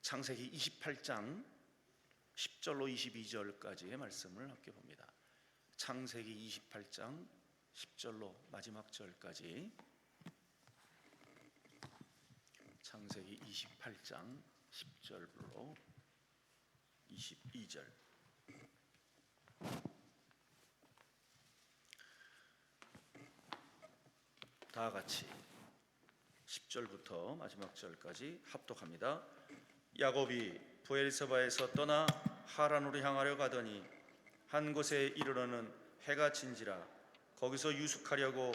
창세기 28장 10절로 22절까지의 말씀을 함께 봅니다. 창세기 28장 10절로 마지막 절까지. 창세기 28장 10절로 22절. 다 같이 10절부터 마지막 절까지 합독합니다. 야곱이 브엘세바에서 떠나 하란으로 향하려 가더니 한 곳에 이르러는 해가 진지라. 거기서 유숙하려고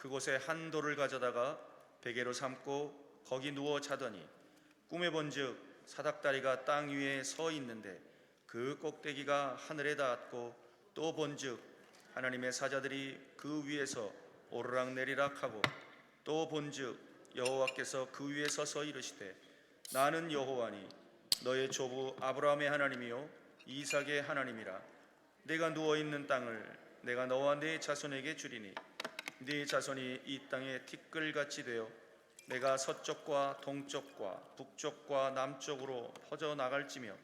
그곳에 한 돌을 가져다가 베개로 삼고 거기 누워 자더니 꿈에 본즉 사닥다리가 땅 위에 서 있는데 그 꼭대기가 하늘에 닿았고 또 본즉 하나님의 사자들이 그 위에서 오르락내리락 하고 또 본즉 여호와께서 그 위에 서서 이르시되 나는 여호와니 너의 조부 아브라함의 하나님이요 이삭의 하나님이라. 내가 누워있는 땅을 내가 너와 네 자손에게 주리니 네 자손이 이 땅에 티끌같이 되어 내가 서쪽과 동쪽과 북쪽과 남쪽으로 퍼져나갈지며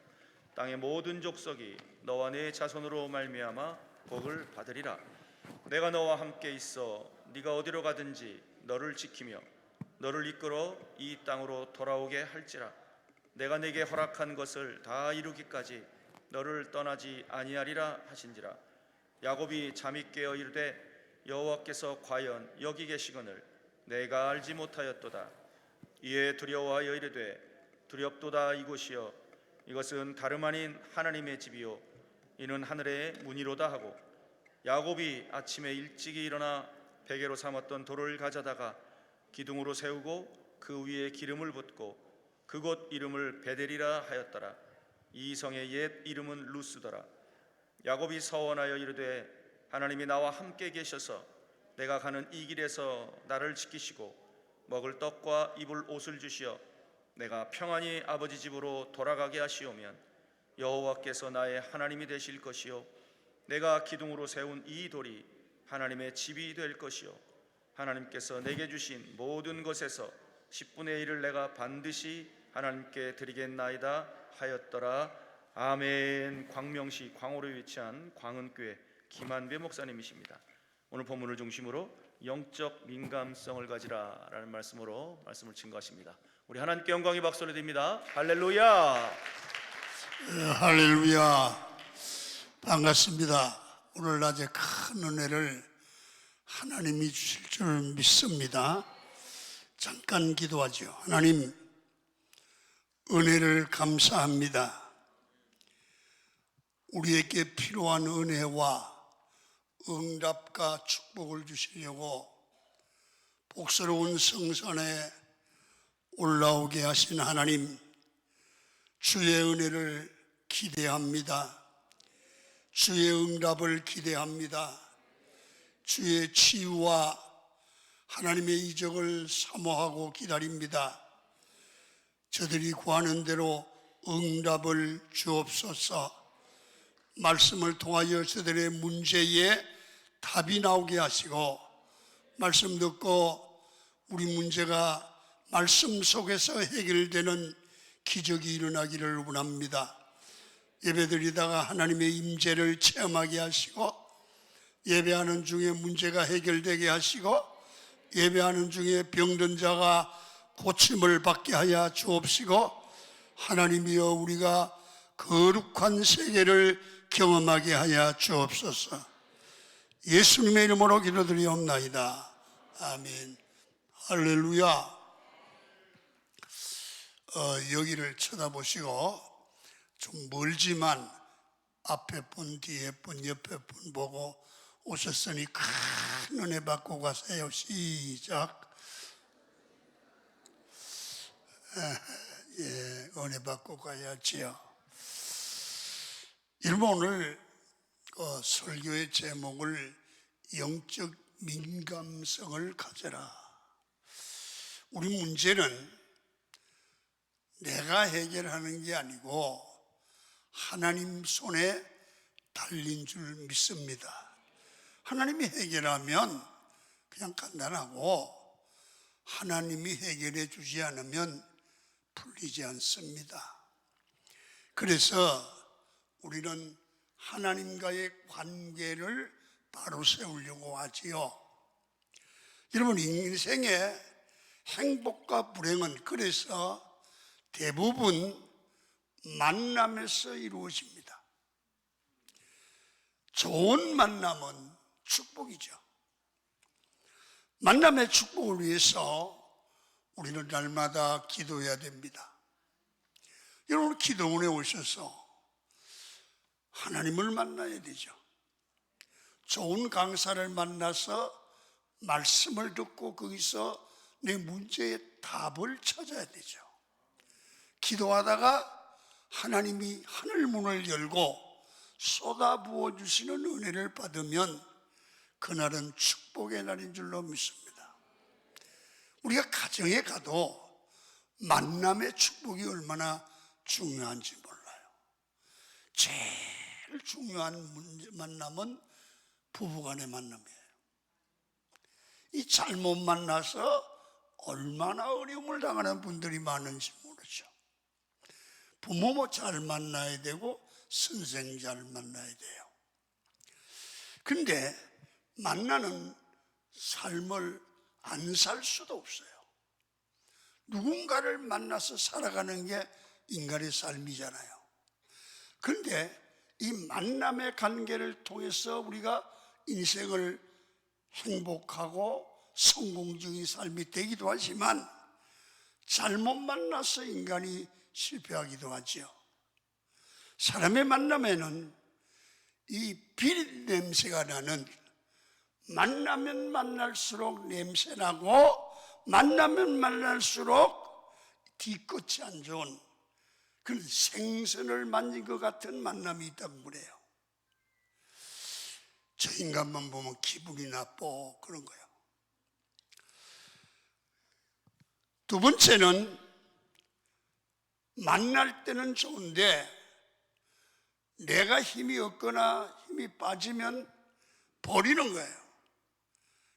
땅의 모든 족속이 너와 네 자손으로 말미암아 복을 받으리라. 내가 너와 함께 있어 네가 어디로 가든지 너를 지키며 너를 이끌어 이 땅으로 돌아오게 할지라. 내가 네게 허락한 것을 다 이루기까지 너를 떠나지 아니하리라 하신지라. 야곱이 잠이 깨어 이르되 여호와께서 과연 여기 계시거늘 내가 알지 못하였도다. 이에 두려워하여 이르되 두렵도다. 이곳이여 이것은 다름 아닌 하나님의 집이요 이는 하늘의 문이로다 하고 야곱이 아침에 일찍이 일어나 베개로 삼았던 돌을 가져다가 기둥으로 세우고 그 위에 기름을 붓고 그곳 이름을 베델이라 하였더라. 이 성의 옛 이름은 루스더라. 야곱이 서원하여 이르되 하나님이 나와 함께 계셔서 내가 가는 이 길에서 나를 지키시고 먹을 떡과 입을 옷을 주시어 내가 평안히 아버지 집으로 돌아가게 하시오면 여호와께서 나의 하나님이 되실 것이요 내가 기둥으로 세운 이 돌이 하나님의 집이 될 것이요 하나님께서 내게 주신 모든 것에서 10분의 1을 내가 반드시 하나님께 드리겠나이다 하였더라. 아멘. 광명시 광호로에 위치한 광은교회 김한배 목사님이십니다. 오늘 본문을 중심으로 영적 민감성을 가지라 라는 말씀으로 말씀을 증거하십니다. 우리 하나님께 영광의 박수를 드립니다. 할렐루야. 할렐루야. 반갑습니다. 오늘 낮에 큰 은혜를 하나님이 주실 줄 믿습니다. 잠깐 기도하죠. 하나님, 은혜를 감사합니다. 우리에게 필요한 은혜와 응답과 축복을 주시려고 복스러운 성산에 올라오게 하신 하나님, 주의 은혜를 기대합니다. 주의 응답을 기대합니다. 주의 치유와 하나님의 이적을 사모하고 기다립니다. 저들이 구하는 대로 응답을 주옵소서. 말씀을 통하여 저들의 문제에 답이 나오게 하시고 말씀 듣고 우리 문제가 말씀 속에서 해결되는 기적이 일어나기를 원합니다. 예배드리다가 하나님의 임재를 체험하게 하시고 예배하는 중에 문제가 해결되게 하시고 예배하는 중에 병든 자가 고침을 받게 하여 주옵시고 하나님이여 우리가 거룩한 세계를 경험하게 하여 주옵소서. 예수님의 이름으로 기도드리옵나이다. 아멘. 할렐루야. 여기를 쳐다보시고 좀 멀지만 앞에 분, 뒤에 분, 옆에 분 보고 오셨으니 큰 은혜 받고 가세요. 시작. 예, 은혜 받고 가야지요. 여러분, 오늘 설교의 제목을 영적 민감성을 가져라. 우리 문제는 내가 해결하는 게 아니고 하나님 손에 달린 줄 믿습니다. 하나님이 해결하면 그냥 간단하고 하나님이 해결해 주지 않으면 풀리지 않습니다. 그래서 우리는 하나님과의 관계를 바로 세우려고 하지요. 여러분, 인생의 행복과 불행은 그래서 대부분 만남에서 이루어집니다. 좋은 만남은 축복이죠. 만남의 축복을 위해서 우리는 날마다 기도해야 됩니다. 여러분, 기도원에 오셔서 하나님을 만나야 되죠. 좋은 강사를 만나서 말씀을 듣고 거기서 내 문제의 답을 찾아야 되죠. 기도하다가 하나님이 하늘 문을 열고 쏟아부어 주시는 은혜를 받으면 그날은 축복의 날인 줄로 믿습니다. 우리가 가정에 가도 만남의 축복이 얼마나 중요한지 몰라요. 제일 중요한 만남은 부부간의 만남이에요. 이 잘못 만나서 얼마나 어려움을 당하는 분들이 많은지 모르죠. 부모 잘 만나야 되고 선생 잘 만나야 돼요. 근데 만나는 삶을 안 살 수도 없어요. 누군가를 만나서 살아가는 게 인간의 삶이잖아요. 그런데 이 만남의 관계를 통해서 우리가 인생을 행복하고 성공적인 삶이 되기도 하지만 잘못 만나서 인간이 실패하기도 하죠. 사람의 만남에는 이 비릿 냄새가 나는, 만나면 만날수록 냄새나고 만나면 만날수록 뒤끝이 안 좋은 그런 생선을 만진 것 같은 만남이 있다고 그래요. 저 인간만 보면 기분이 나빠, 그런 거예요. 두 번째는 만날 때는 좋은데 내가 힘이 없거나 힘이 빠지면 버리는 거예요.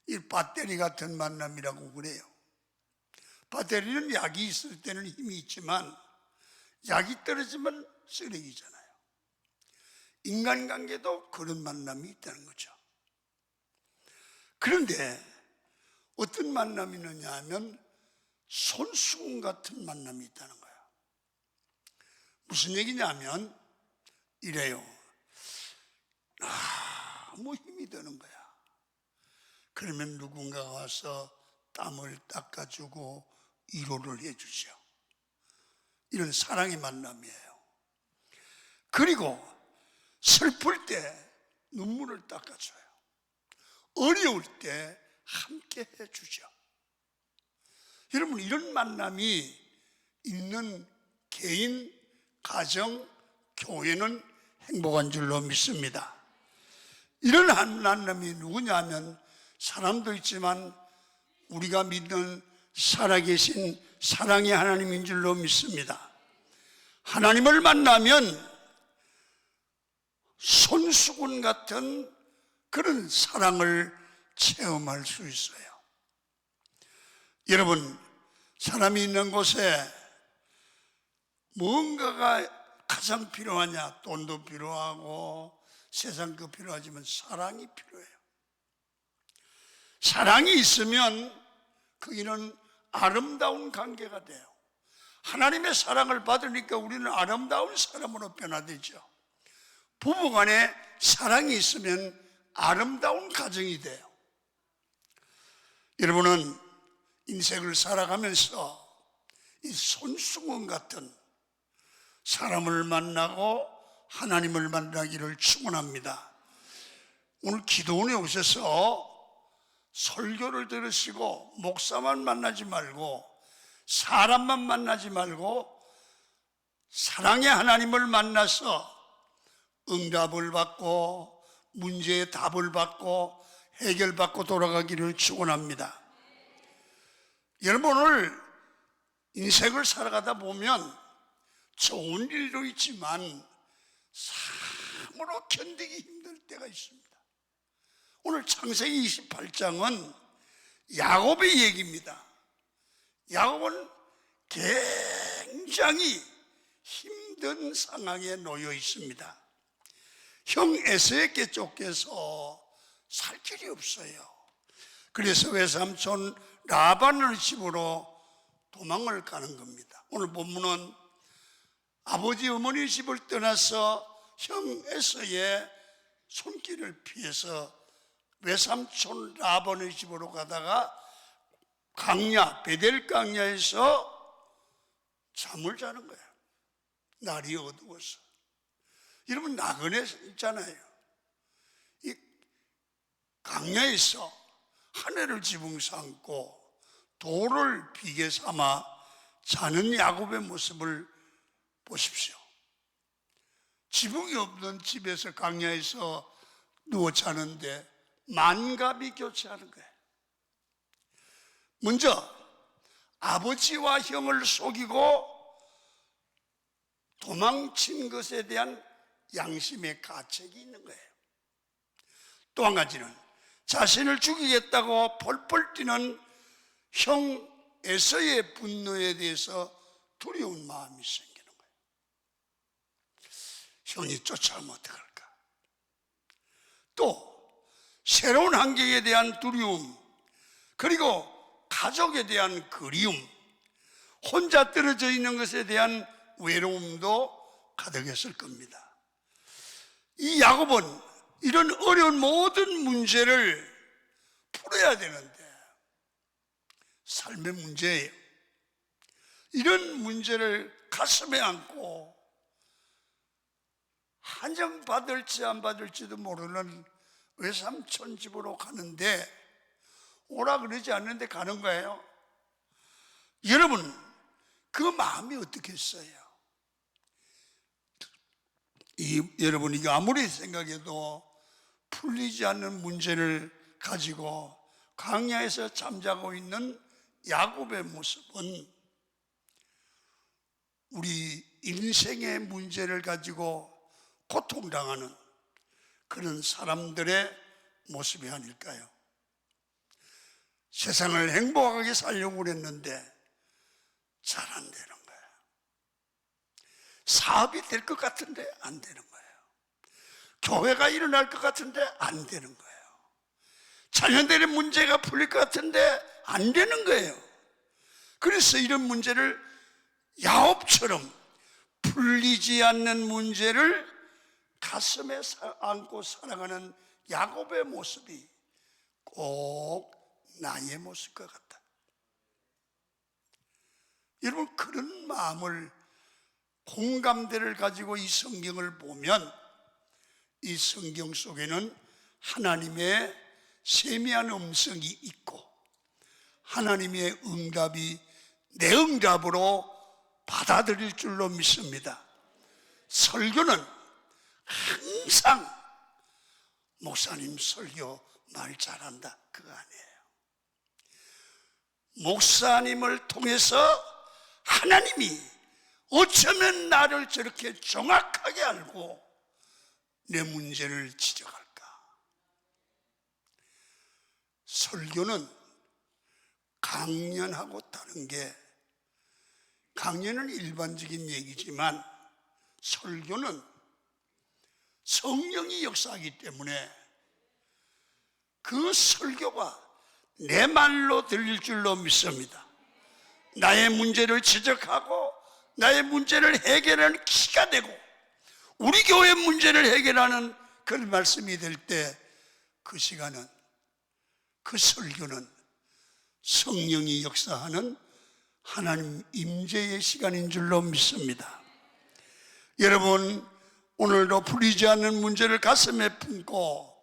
이 배터리 같은 만남이라고 그래요. 배터리는 약이 있을 때는 힘이 있지만 약이 떨어지면 쓰레기잖아요. 인간관계도 그런 만남이 있다는 거죠. 그런데 어떤 만남이 있느냐 하면 손수건 같은 만남이 있다는 거예요. 무슨 얘기냐면 이래요. 너무 힘이 드는 거야. 그러면 누군가가 와서 땀을 닦아주고 위로를 해주죠. 이런 사랑의 만남이에요. 그리고 슬플 때 눈물을 닦아줘요. 어려울 때 함께 해주죠. 여러분, 이런 만남이 있는 개인, 가정, 교회는 행복한 줄로 믿습니다. 이런 만남이 누구냐면 사람도 있지만 우리가 믿는 살아계신 사랑의 하나님인 줄로 믿습니다. 하나님을 만나면 손수건 같은 그런 사랑을 체험할 수 있어요. 여러분, 사람이 있는 곳에 뭔가가 가장 필요하냐? 돈도 필요하고 세상 거 필요하지만 사랑이 필요해요. 사랑이 있으면 거기는 아름다운 관계가 돼요. 하나님의 사랑을 받으니까 우리는 아름다운 사람으로 변화되죠. 부부간에 사랑이 있으면 아름다운 가정이 돼요. 여러분은 인생을 살아가면서 이 손수건 같은 사람을 만나고 하나님을 만나기를 축원합니다. 오늘 기도원에 오셔서 설교를 들으시고 목사만 만나지 말고 사람만 만나지 말고 사랑의 하나님을 만나서 응답을 받고 문제의 답을 받고 해결받고 돌아가기를 축원합니다. 여러분, 오늘 인생을 살아가다 보면 좋은 일도 있지만 참으로 견디기 힘들 때가 있습니다. 오늘 창세기 28장은 야곱의 얘기입니다. 야곱은 굉장히 힘든 힘든 상황에 놓여 있습니다. 형 에서에게 쫓겨서 살 길이 없어요. 그래서 외삼촌 라반의 집으로 도망을 가는 겁니다. 오늘 본문은 아버지 어머니 집을 떠나서 형 에서의 손길을 피해서 외삼촌 라반의 집으로 가다가 강야, 베델 강야에서 잠을 자는 거예요. 날이 어두워서. 여러분 나그네 있잖아요. 이 강야에서 하늘을 지붕 삼고 돌을 비계 삼아 자는 야곱의 모습을 보십시오. 지붕이 없는 집에서 강야에서 누워 자는데 만갑이 교체하는 거예요. 먼저 아버지와 형을 속이고 도망친 것에 대한 양심의 가책이 있는 거예요. 또 한 가지는 자신을 죽이겠다고 펄펄 뛰는 형 에서의 분노에 대해서 두려운 마음이 생기는 거예요. 형이 쫓아오면 어떡할까? 또 새로운 환경에 대한 두려움, 그리고 가족에 대한 그리움, 혼자 떨어져 있는 것에 대한 외로움도 가득했을 겁니다. 이 야곱은 이런 어려운 모든 문제를 풀어야 되는데 삶의 문제예요. 이런 문제를 가슴에 안고 한정받을지 안 받을지도 모르는 외삼촌 집으로 가는데 오라 그러지 않는데 가는 거예요. 여러분 그 마음이 어떻겠어요? 여러분 이게 아무리 생각해도 풀리지 않는 문제를 가지고 광야에서 잠자고 있는 야곱의 모습은 우리 인생의 문제를 가지고 고통당하는 그런 사람들의 모습이 아닐까요? 세상을 행복하게 살려고 그랬는데 잘 안 되는 거예요. 사업이 될 것 같은데 안 되는 거예요. 교회가 일어날 것 같은데 안 되는 거예요. 자녀들의 문제가 풀릴 것 같은데 안 되는 거예요. 그래서 이런 문제를 야곱처럼 풀리지 않는 문제를 가슴에 안고 살아가는 야곱의 모습이 꼭 나의 모습 것 같다. 여러분 그런 마음을 공감대를 가지고 이 성경을 보면 이 성경 속에는 하나님의 세미한 음성이 있고 하나님의 응답이 내 응답으로 받아들일 줄로 믿습니다. 설교는 항상 목사님 설교 말 잘한다 그거 아니에요. 목사님을 통해서 하나님이 어쩌면 나를 저렇게 정확하게 알고 내 문제를 지적할까? 설교는 강연하고 다른 게, 강연은 일반적인 얘기지만 설교는 성령이 역사하기 때문에 그 설교가 내 말로 들릴 줄로 믿습니다. 나의 문제를 지적하고 나의 문제를 해결하는 키가 되고 우리 교회 문제를 해결하는 그런 말씀이 될 때 그 시간은, 그 설교는 성령이 역사하는 하나님 임재의 시간인 줄로 믿습니다. 여러분 오늘도 풀리지 않는 문제를 가슴에 품고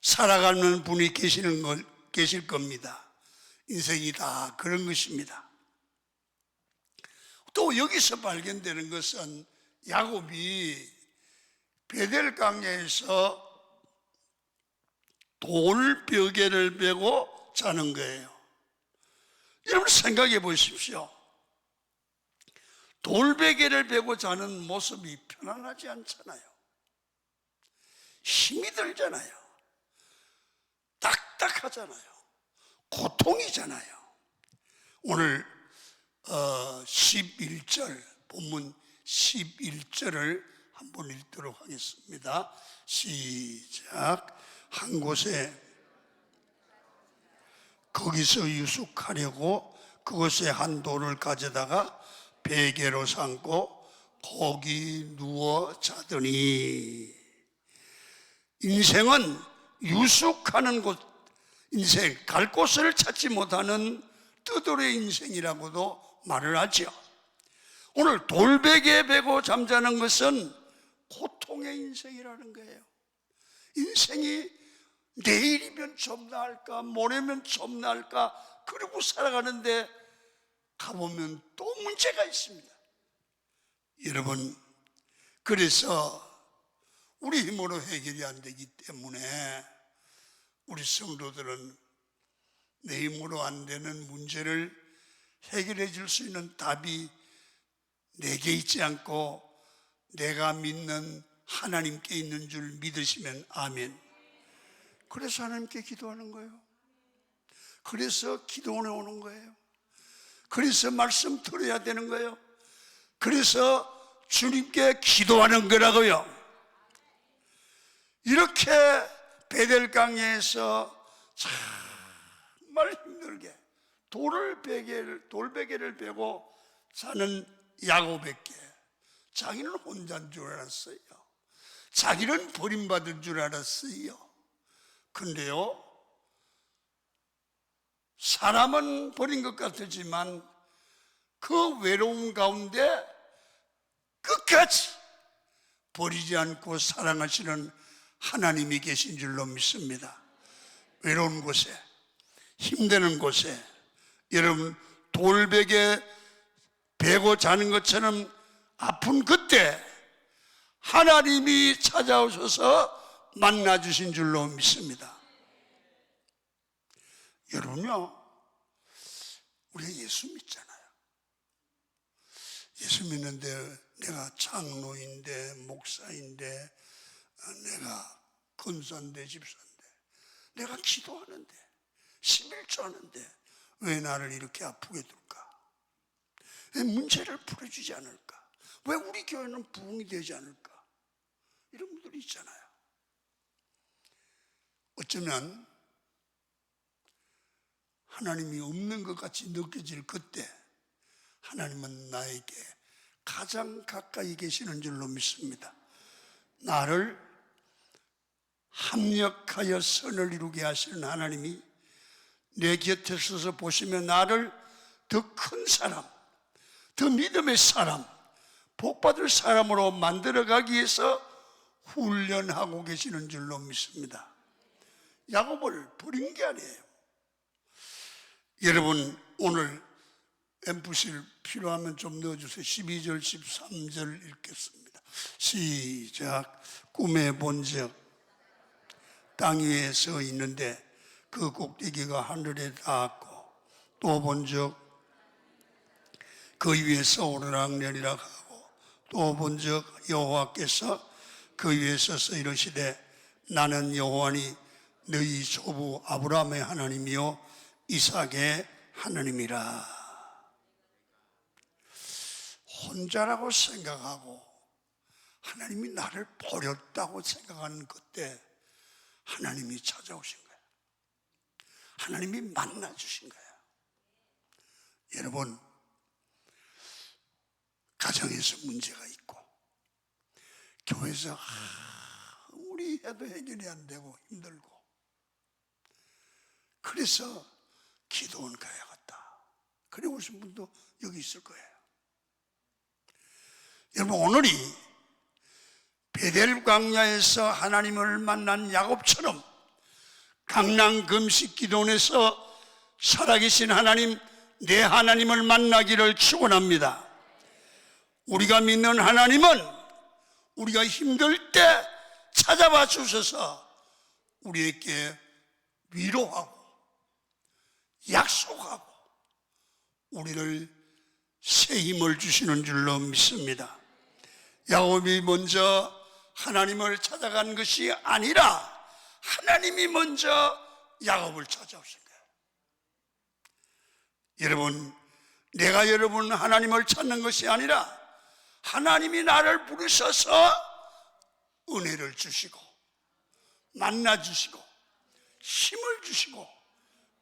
살아가는 분이 계실 겁니다. 인생이 다 그런 것입니다. 또 여기서 발견되는 것은 야곱이 베델 강야에서 돌베개를 베고 자는 거예요. 여러분 생각해 보십시오. 돌베개를 베고 자는 모습이 편안하지 않잖아요. 힘이 들잖아요. 딱딱하잖아요. 고통이잖아요. 오늘 11절 본문 11절을 한번 읽도록 하겠습니다. 시작. 한 곳에 거기서 유숙하려고 그곳에 한 돌을 가져다가 베개로 삼고 거기 누워 자더니. 인생은 유숙하는 곳, 인생 갈 곳을 찾지 못하는 뜨돌의 인생이라고도 말을 하죠. 오늘 돌베개에 베고 잠자는 것은 고통의 인생이라는 거예요. 인생이 내일이면 좀 나을까, 모레면 좀 나을까, 그러고 살아가는데 가보면 또 문제가 있습니다. 여러분, 그래서 우리 힘으로 해결이 안 되기 때문에 우리 성도들은 내 힘으로 안 되는 문제를 해결해 줄 수 있는 답이 내게 있지 않고 내가 믿는 하나님께 있는 줄 믿으시면 아멘. 그래서 하나님께 기도하는 거예요. 그래서 기도원에 오는 거예요. 그래서 말씀 들어야 되는 거예요. 그래서 주님께 기도하는 거라고요. 이렇게 베델 강야에서 정말 힘들게 돌베개를 베고 사는 야곱에게 자기는 혼자인 줄 알았어요. 자기는 버림받은 줄 알았어요. 근데요, 사람은 버린 것 같았지만 그 외로움 가운데 끝까지 버리지 않고 사랑하시는 하나님이 계신 줄로 믿습니다. 외로운 곳에, 힘드는 곳에, 여러분 돌베개 베고 자는 것처럼 아픈 그때 하나님이 찾아오셔서 만나주신 줄로 믿습니다. 여러분요, 우리가 예수 믿잖아요. 예수 믿는데 내가 장로인데 목사인데 내가 권사인데 집사인데 내가 기도하는데 11조 하는데 왜 나를 이렇게 아프게 둘까? 왜 문제를 풀어주지 않을까? 왜 우리 교회는 부흥이 되지 않을까? 이런 분들이 있잖아요. 어쩌면 하나님이 없는 것 같이 느껴질 그때 하나님은 나에게 가장 가까이 계시는 줄로 믿습니다. 나를 합력하여 선을 이루게 하시는 하나님이 내 곁에 서서 보시면 나를 더 큰 사람, 더 믿음의 사람, 복받을 사람으로 만들어가기 위해서 훈련하고 계시는 줄로 믿습니다. 야곱을 버린 게 아니에요. 여러분, 오늘 앰프실 필요하면 좀 넣어주세요. 12절 13절 읽겠습니다. 시작. 꿈에 본적 땅 위에 서 있는데 그 꼭대기가 하늘에 닿았고 또 본적 그 위에서 오르락내리락 하고 또 본적 여호와께서 그 위에 서서 이르시되 나는 여호와니 너희 조부 아브라함의 하나님이요 이삭의 하나님이라. 혼자라고 생각하고 하나님이 나를 버렸다고 생각하는 그때 하나님이 찾아오신 거예요. 하나님이 만나주신 거예요. 여러분, 가정에서 문제가 있고 교회에서 우리 해도 해결이 안 되고 힘들고 그래서 기도원 가야겠다. 그래 오신 분도 여기 있을 거예요. 여러분, 오늘이 베델 광야에서 하나님을 만난 야곱처럼 강난 금식 기도원에서 살아계신 하나님, 내 하나님을 만나기를 축원합니다. 우리가 믿는 하나님은 우리가 힘들 때 찾아와 주셔서 우리에게 위로하고 약속하고 우리를 새 힘을 주시는 줄로 믿습니다. 야곱이 먼저 하나님을 찾아간 것이 아니라 하나님이 먼저 야곱을 찾아오신 거예요. 여러분, 내가 여러분 하나님을 찾는 것이 아니라 하나님이 나를 부르셔서 은혜를 주시고 만나 주시고 힘을 주시고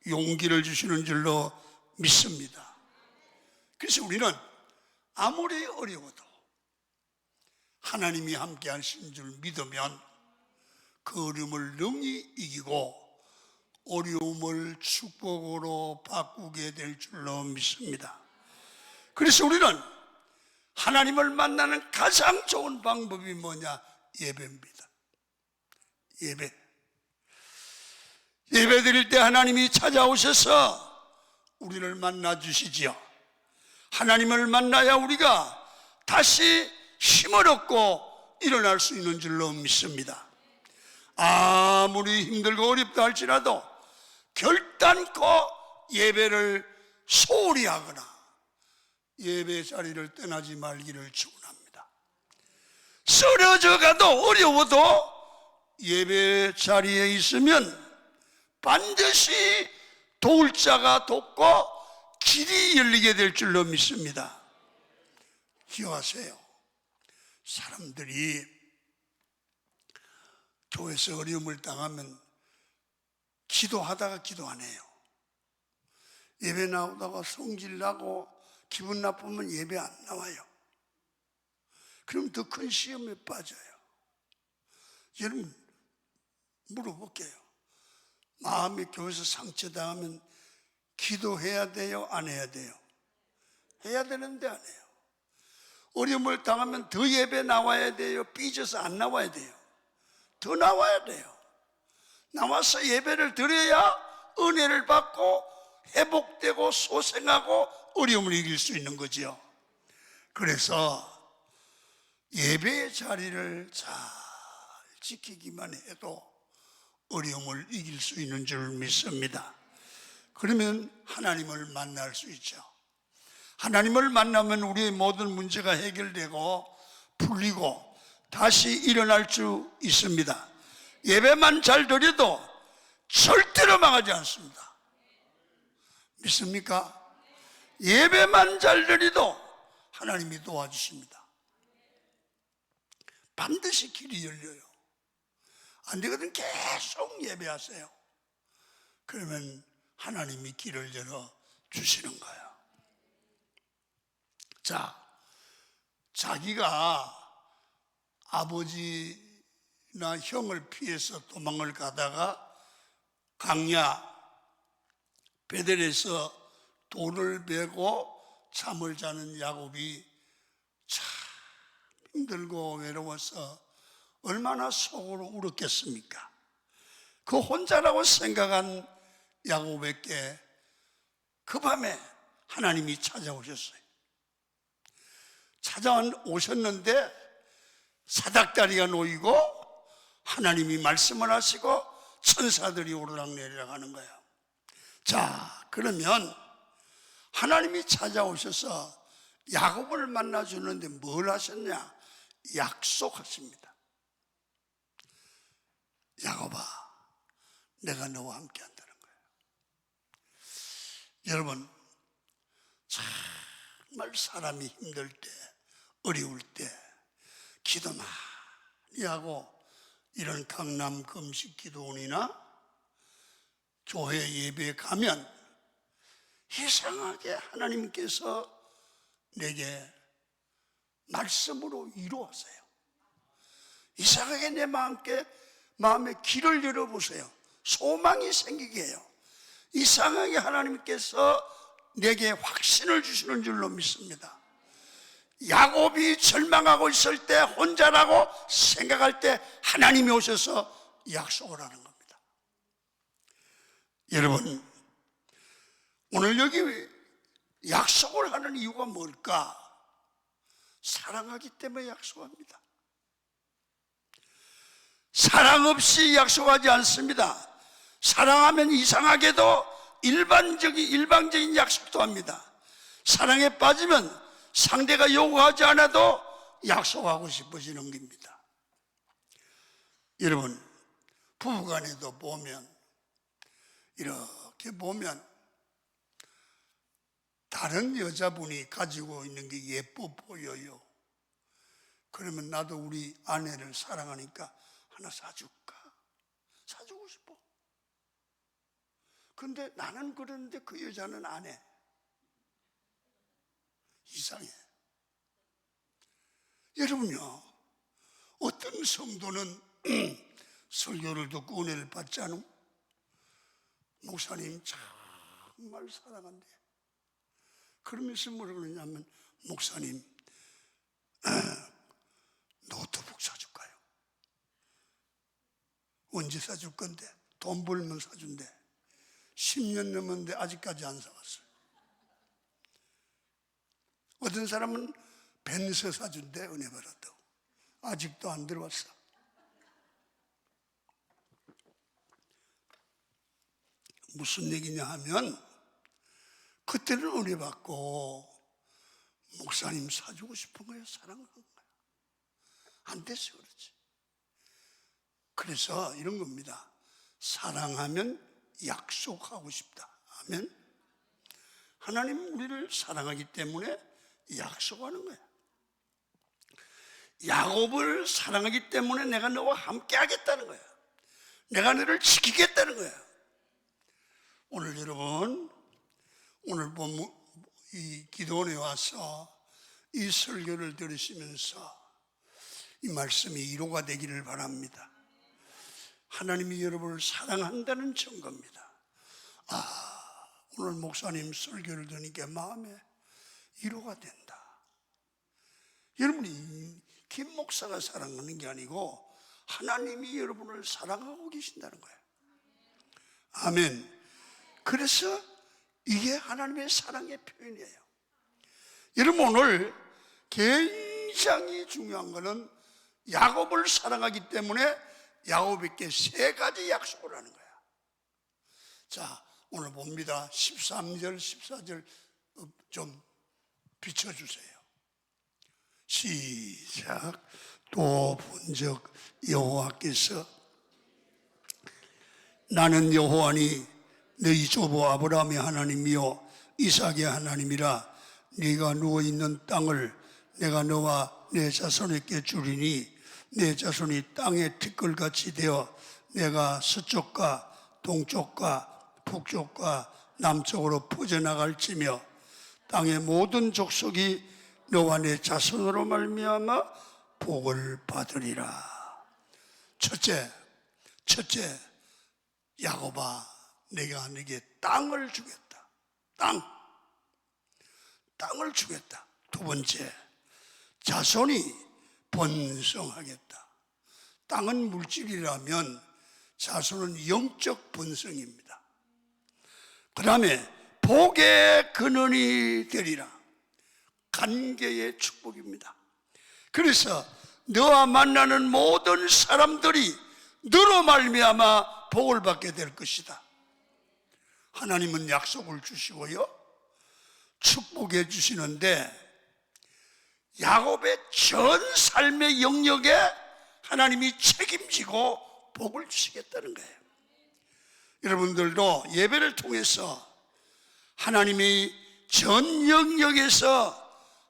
용기를 주시는 줄로 믿습니다. 그래서 우리는 아무리 어려워도 하나님이 함께 하신 줄 믿으면 그 어려움을 능히 이기고 어려움을 축복으로 바꾸게 될 줄로 믿습니다. 그래서 우리는 하나님을 만나는 가장 좋은 방법이 뭐냐? 예배입니다. 예배 드릴 때 하나님이 찾아오셔서 우리를 만나 주시지요. 하나님을 만나야 우리가 다시 힘을 얻고 일어날 수 있는 줄로 믿습니다. 아무리 힘들고 어렵다 할지라도 결단코 예배를 소홀히 하거나 예배 자리를 떠나지 말기를 축원합니다. 쓰러져 가도 어려워도 예배 자리에 있으면 반드시 도울 자가 돕고 길이 열리게 될 줄로 믿습니다. 기억하세요. 사람들이 교회에서 어려움을 당하면 기도하다가 기도 안 해요. 예배 나오다가 성질 나고 기분 나쁘면 예배 안 나와요. 그럼 더 큰 시험에 빠져요. 여러분 물어볼게요. 마음이 교회에서 상처당하면 기도해야 돼요? 안 해야 돼요? 해야 되는데 안 해요. 어려움을 당하면 더 예배 나와야 돼요? 삐져서 안 나와야 돼요? 더 나와야 돼요. 나와서 예배를 드려야 은혜를 받고 회복되고 소생하고 어려움을 이길 수 있는 거죠. 그래서 예배의 자리를 잘 지키기만 해도 어려움을 이길 수 있는 줄 믿습니다. 그러면 하나님을 만날 수 있죠. 하나님을 만나면 우리의 모든 문제가 해결되고 풀리고 다시 일어날 수 있습니다. 예배만 잘 드려도 절대로 망하지 않습니다. 믿습니까? 예배만 잘 드려도 하나님이 도와주십니다. 반드시 길이 열려요. 안 되거든 계속 예배하세요. 그러면 하나님이 길을 열어 주시는 거예요. 자, 자기가 아버지나 형을 피해서 도망을 가다가 강야 베델에서 돌을 베고 잠을 자는 야곱이 참 힘들고 외로워서 얼마나 속으로 울었겠습니까? 그 혼자라고 생각한 야곱에게 그 밤에 하나님이 찾아오셨어요. 찾아오셨는데 사닥다리가 놓이고 하나님이 말씀을 하시고 천사들이 오르락내리락 하는 거예요. 자, 그러면 하나님이 찾아오셔서 야곱을 만나주는데 뭘 하셨냐? 약속하십니다. 야곱아, 내가 너와 함께 한다는 거예요. 여러분, 정말 사람이 힘들 때, 어려울 때 기도 많이 하고 이런 강남 금식 기도원이나 교회 예배에 가면 이상하게 하나님께서 내게 말씀으로 위로하세요. 이상하게 내 마음에 길을 열어보세요. 소망이 생기게 해요. 이상하게 하나님께서 내게 확신을 주시는 줄로 믿습니다. 야곱이 절망하고 있을 때, 혼자라고 생각할 때 하나님이 오셔서 약속을 하는 겁니다. 여러분, 오늘 여기 약속을 하는 이유가 뭘까? 사랑하기 때문에 약속합니다. 사랑 없이 약속하지 않습니다. 사랑하면 이상하게도 일방적인 약속도 합니다. 사랑에 빠지면 상대가 요구하지 않아도 약속하고 싶어지는 겁니다. 여러분, 부부간에도 보면 이렇게 보면 다른 여자분이 가지고 있는 게 예뻐 보여요. 그러면 나도 우리 아내를 사랑하니까 하나 사줄까? 사주고 싶어. 근데 나는 그러는데 그 여자는 안 해. 이상해. 여러분요, 어떤 성도는 설교를 듣고 은혜를 받지 않음? 목사님 정말 사랑한대. 그러면서 뭐라 그러냐면, 목사님 노트북 사줄까요? 언제 사줄 건데? 돈 벌면 사준대. 10년 넘었는데 아직까지 안 사왔어요. 어떤 사람은 벤츠 사준대, 은혜 받았다고. 아직도 안 들어왔어. 무슨 얘기냐 하면, 그때는 은혜 받고 목사님 사주고 싶은 거예요? 사랑하는 거예요? 안 됐어, 그렇지. 그래서 이런 겁니다. 사랑하면 약속하고 싶다. 아멘. 하나님은 우리를 사랑하기 때문에 약속하는 거야. 야곱을 사랑하기 때문에 내가 너와 함께 하겠다는 거야. 내가 너를 지키겠다는 거야. 오늘 여러분, 오늘 이 기도원에 와서 이 설교를 들으시면서 이 말씀이 이루어가 되기를 바랍니다. 하나님이 여러분을 사랑한다는 증거입니다. 오늘 목사님 설교를 들으니까 마음에 위로가 된다. 여러분이 김 목사가 사랑하는 게 아니고 하나님이 여러분을 사랑하고 계신다는 거예요. 아멘. 그래서 이게 하나님의 사랑의 표현이에요. 여러분, 오늘 굉장히 중요한 것은 야곱을 사랑하기 때문에 야곱에게 3가지 약속을 하는 거야. 자, 오늘 봅니다. 13절, 14절 좀 비춰주세요. 시작. 또 본즉 여호와께서 나는 여호와니 너희 조부 아브라함의 하나님이요 이삭의 하나님이라. 네가 누워있는 땅을 내가 너와 내 자손에게 주리니 내 자손이 땅의 티끌같이 되어 내가 서쪽과 동쪽과 북쪽과 남쪽으로 퍼져나갈지며 땅의 모든 족속이 너와 내 자손으로 말미암아 복을 받으리라. 첫째, 야곱아, 내가 네게 땅을 주겠다. 땅을 주겠다. 두 번째, 자손이 번성하겠다. 땅은 물질이라면 자손은 영적 번성입니다. 그 다음에 복의 근원이 되리라. 관계의 축복입니다. 그래서 너와 만나는 모든 사람들이 너로 말미암아 복을 받게 될 것이다. 하나님은 약속을 주시고요, 축복해 주시는데 야곱의 전 삶의 영역에 하나님이 책임지고 복을 주시겠다는 거예요. 여러분들도 예배를 통해서 하나님이 전 영역에서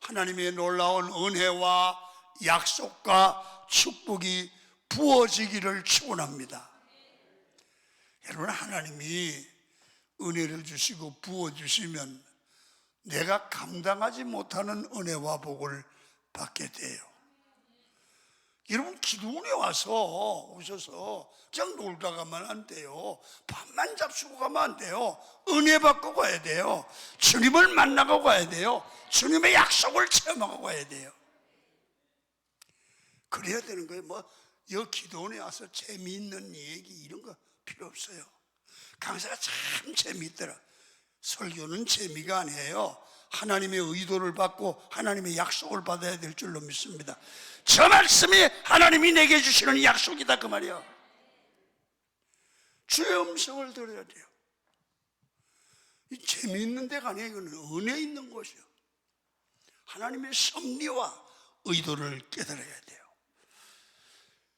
하나님의 놀라운 은혜와 약속과 축복이 부어지기를 축원합니다. 여러분, 하나님이 은혜를 주시고 부어주시면 내가 감당하지 못하는 은혜와 복을 받게 돼요. 여러분, 기도원에 오셔서 그냥 놀다 가면 안 돼요. 밥만 잡수고 가면 안 돼요. 은혜 받고 가야 돼요. 주님을 만나고 가야 돼요. 주님의 약속을 체험하고 가야 돼요. 그래야 되는 거예요. 여기 기도원에 와서 재미있는 얘기 이런 거 필요 없어요. 강사가 참 재미있더라. 설교는 재미가 아니에요. 하나님의 의도를 받고 하나님의 약속을 받아야 될 줄로 믿습니다. 저 말씀이 하나님이 내게 주시는 약속이다, 그 말이야. 주의 음성을 들어야 돼요. 이 재미있는 데가 아니에요. 이거는 은혜 있는 곳이요. 하나님의 섭리와 의도를 깨달아야 돼요.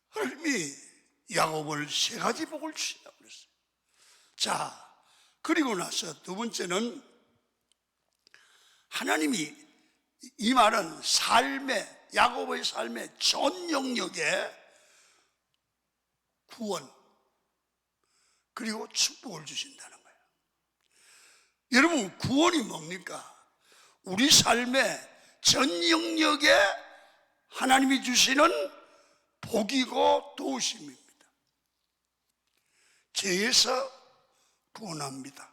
하나님이 야곱을 3가지 복을 주신다고 그랬어요. 자, 그리고 나서 두 번째는 하나님이, 이 말은 삶의 야곱의 삶의 전 영역에 구원 그리고 축복을 주신다는 거예요. 여러분, 구원이 뭡니까? 우리 삶의 전 영역에 하나님이 주시는 복이고 도우심입니다. 죄에서 구원합니다.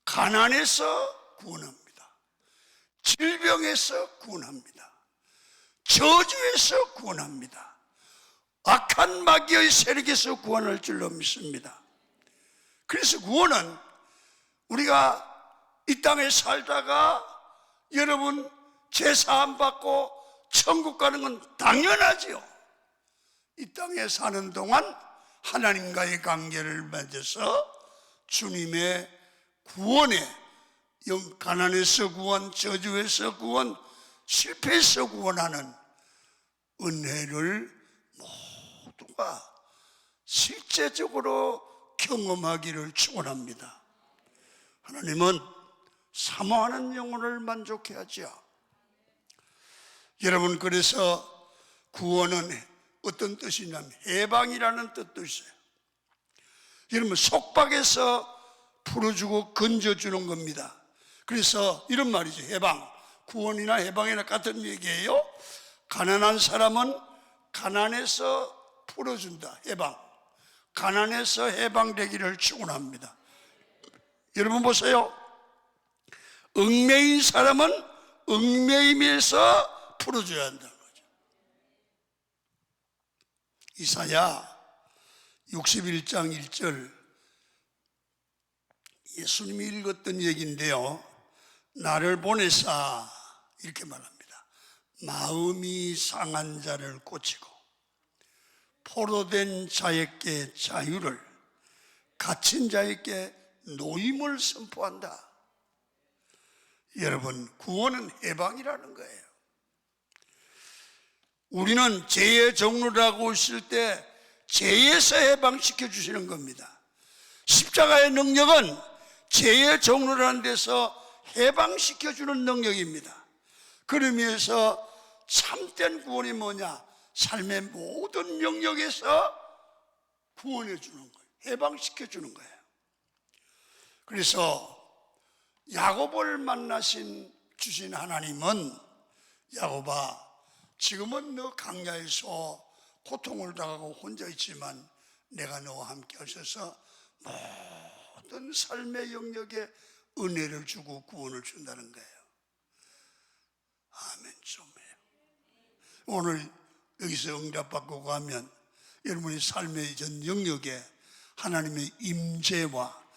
가난에서 구원합니다. 질병에서 구원합니다. 저주에서 구원합니다. 악한 마귀의 세력에서 구원할 줄로 믿습니다. 그래서 구원은 우리가 이 땅에 살다가 여러분 죄사함 받고 천국 가는 건 당연하지요. 이 땅에 사는 동안 하나님과의 관계를 맺어서 주님의 구원에 가난에서 구원, 저주에서 구원, 실패에서 구원하는 은혜를 모두가 실제적으로 경험하기를 축원합니다. 하나님은 사모하는 영혼을 만족해 하지요. 여러분, 그래서 구원은 어떤 뜻이냐면 해방이라는 뜻도 있어요. 여러분, 속박에서 풀어주고 건져주는 겁니다. 그래서 이런 말이죠. 해방, 구원이나 해방이나 같은 얘기예요. 가난한 사람은 가난에서 풀어준다. 해방, 가난에서 해방되기를 축원합니다. 여러분 보세요. 얽매인 사람은 얽매임에서 풀어줘야 한다는 거죠. 이사야 61장 1절 예수님이 읽었던 얘기인데요. 나를 보내사 이렇게 말합니다. 마음이 상한 자를 고치고 포로된 자에게 자유를, 갇힌 자에게 노임을 선포한다. 여러분, 구원은 해방이라는 거예요. 우리는 죄의 종로라고 있을 때 죄에서 해방시켜 주시는 겁니다. 십자가의 능력은 죄의 종로라는 데서 해방시켜 주는 능력입니다. 그러면서 참된 구원이 뭐냐? 삶의 모든 영역에서 구원해 주는 거예요. 해방시켜 주는 거예요. 그래서 야곱을 주신 하나님은, 야곱아, 지금은 너 강야에서 고통을 당하고 혼자 있지만 내가 너와 함께 하셔서 모든 삶의 영역에 은혜를 주고 구원을 준다는 거예요. 아멘 좀 해요. 오늘 여기서 응답받고 가면 여러분의 삶의 전 영역에 하나님의 임재와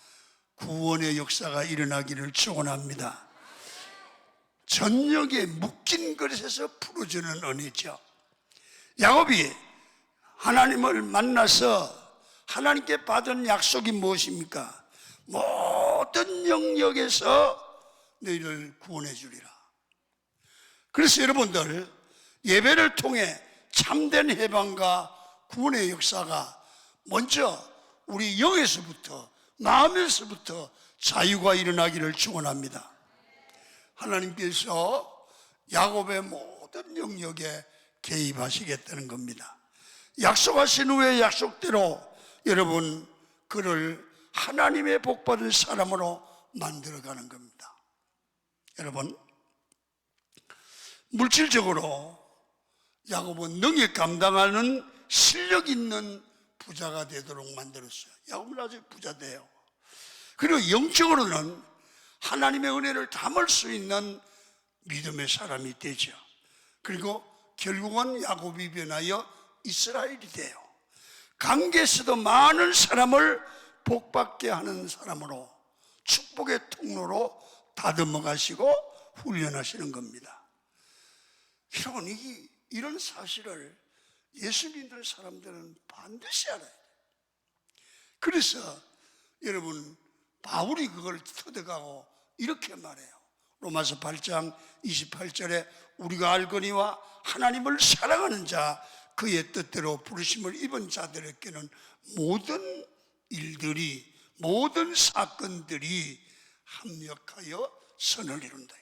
구원의 역사가 일어나기를 축원합니다. 전역에 묶인 것에서 풀어주는 은혜죠. 야곱이 하나님을 만나서 하나님께 받은 약속이 무엇입니까? 모든 영역에서 너희를 구원해 주리라. 그래서 여러분들, 예배를 통해 참된 해방과 구원의 역사가 먼저 우리 영에서부터, 마음에서부터 자유가 일어나기를 축원합니다. 하나님께서 야곱의 모든 영역에 개입하시겠다는 겁니다. 약속하신 후에 약속대로 여러분 그를 하나님의 복받은 사람으로 만들어가는 겁니다. 여러분, 물질적으로 야곱은 능히 감당하는 실력 있는 부자가 되도록 만들었어요. 야곱은 아주 부자 돼요. 그리고 영적으로는 하나님의 은혜를 담을 수 있는 믿음의 사람이 되죠. 그리고 결국은 야곱이 변하여 이스라엘이 돼요. 관계에서도 많은 사람을 복받게 하는 사람으로, 축복의 통로로 다듬어 가시고 훈련하시는 겁니다. 여러분, 이런 사실을 예수 믿는 사람들은 반드시 알아야 돼요. 그래서 여러분, 바울이 그걸 터득하고 이렇게 말해요. 로마서 8장 28절에 우리가 알거니와 하나님을 사랑하는 자, 그의 뜻대로 부르심을 입은 자들에게는 모든 일들이, 모든 사건들이 합력하여 선을 이룬다.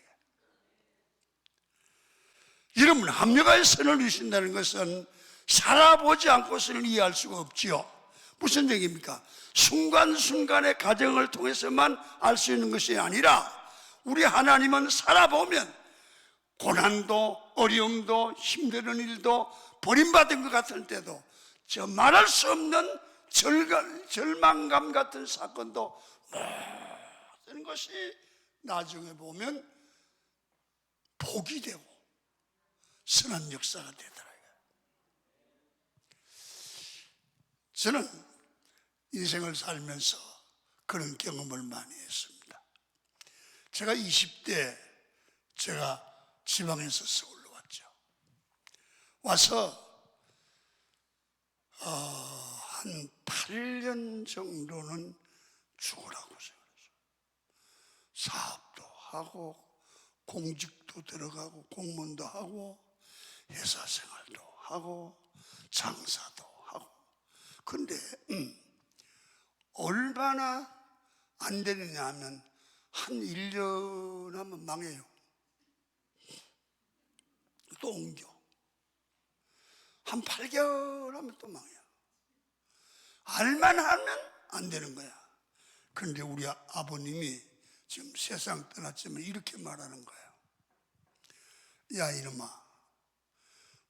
여러분, 합력하여 선을 이루신다는 것은 살아보지 않고서는 이해할 수가 없지요. 무슨 얘기입니까? 순간순간의 과정을 통해서만 알 수 있는 것이 아니라 우리 하나님은 살아보면 고난도 어려움도 힘든 일도 버림받은 것 같을 때도 저 말할 수 없는 절망감 같은 사건도 모든 것이 나중에 보면 복이 되고 선한 역사가 되더라고요. 저는 인생을 살면서 그런 경험을 많이 했습니다. 제가 20대 제가 지방에서 서울로 왔죠. 와서 한 8년 정도는 죽으라고 생각했어요. 사업도 하고 공직도 들어가고 공무원도 하고 회사 생활도 하고 장사도 하고. 근데 얼마나 안 되느냐 하면 한 1년 하면 망해요. 또 옮겨. 한 8개월 하면 또 망해요. 알만 하면 안 되는 거야. 그런데 우리 아버님이 지금 세상 떠났지만 이렇게 말하는 거예요. 야 이놈아,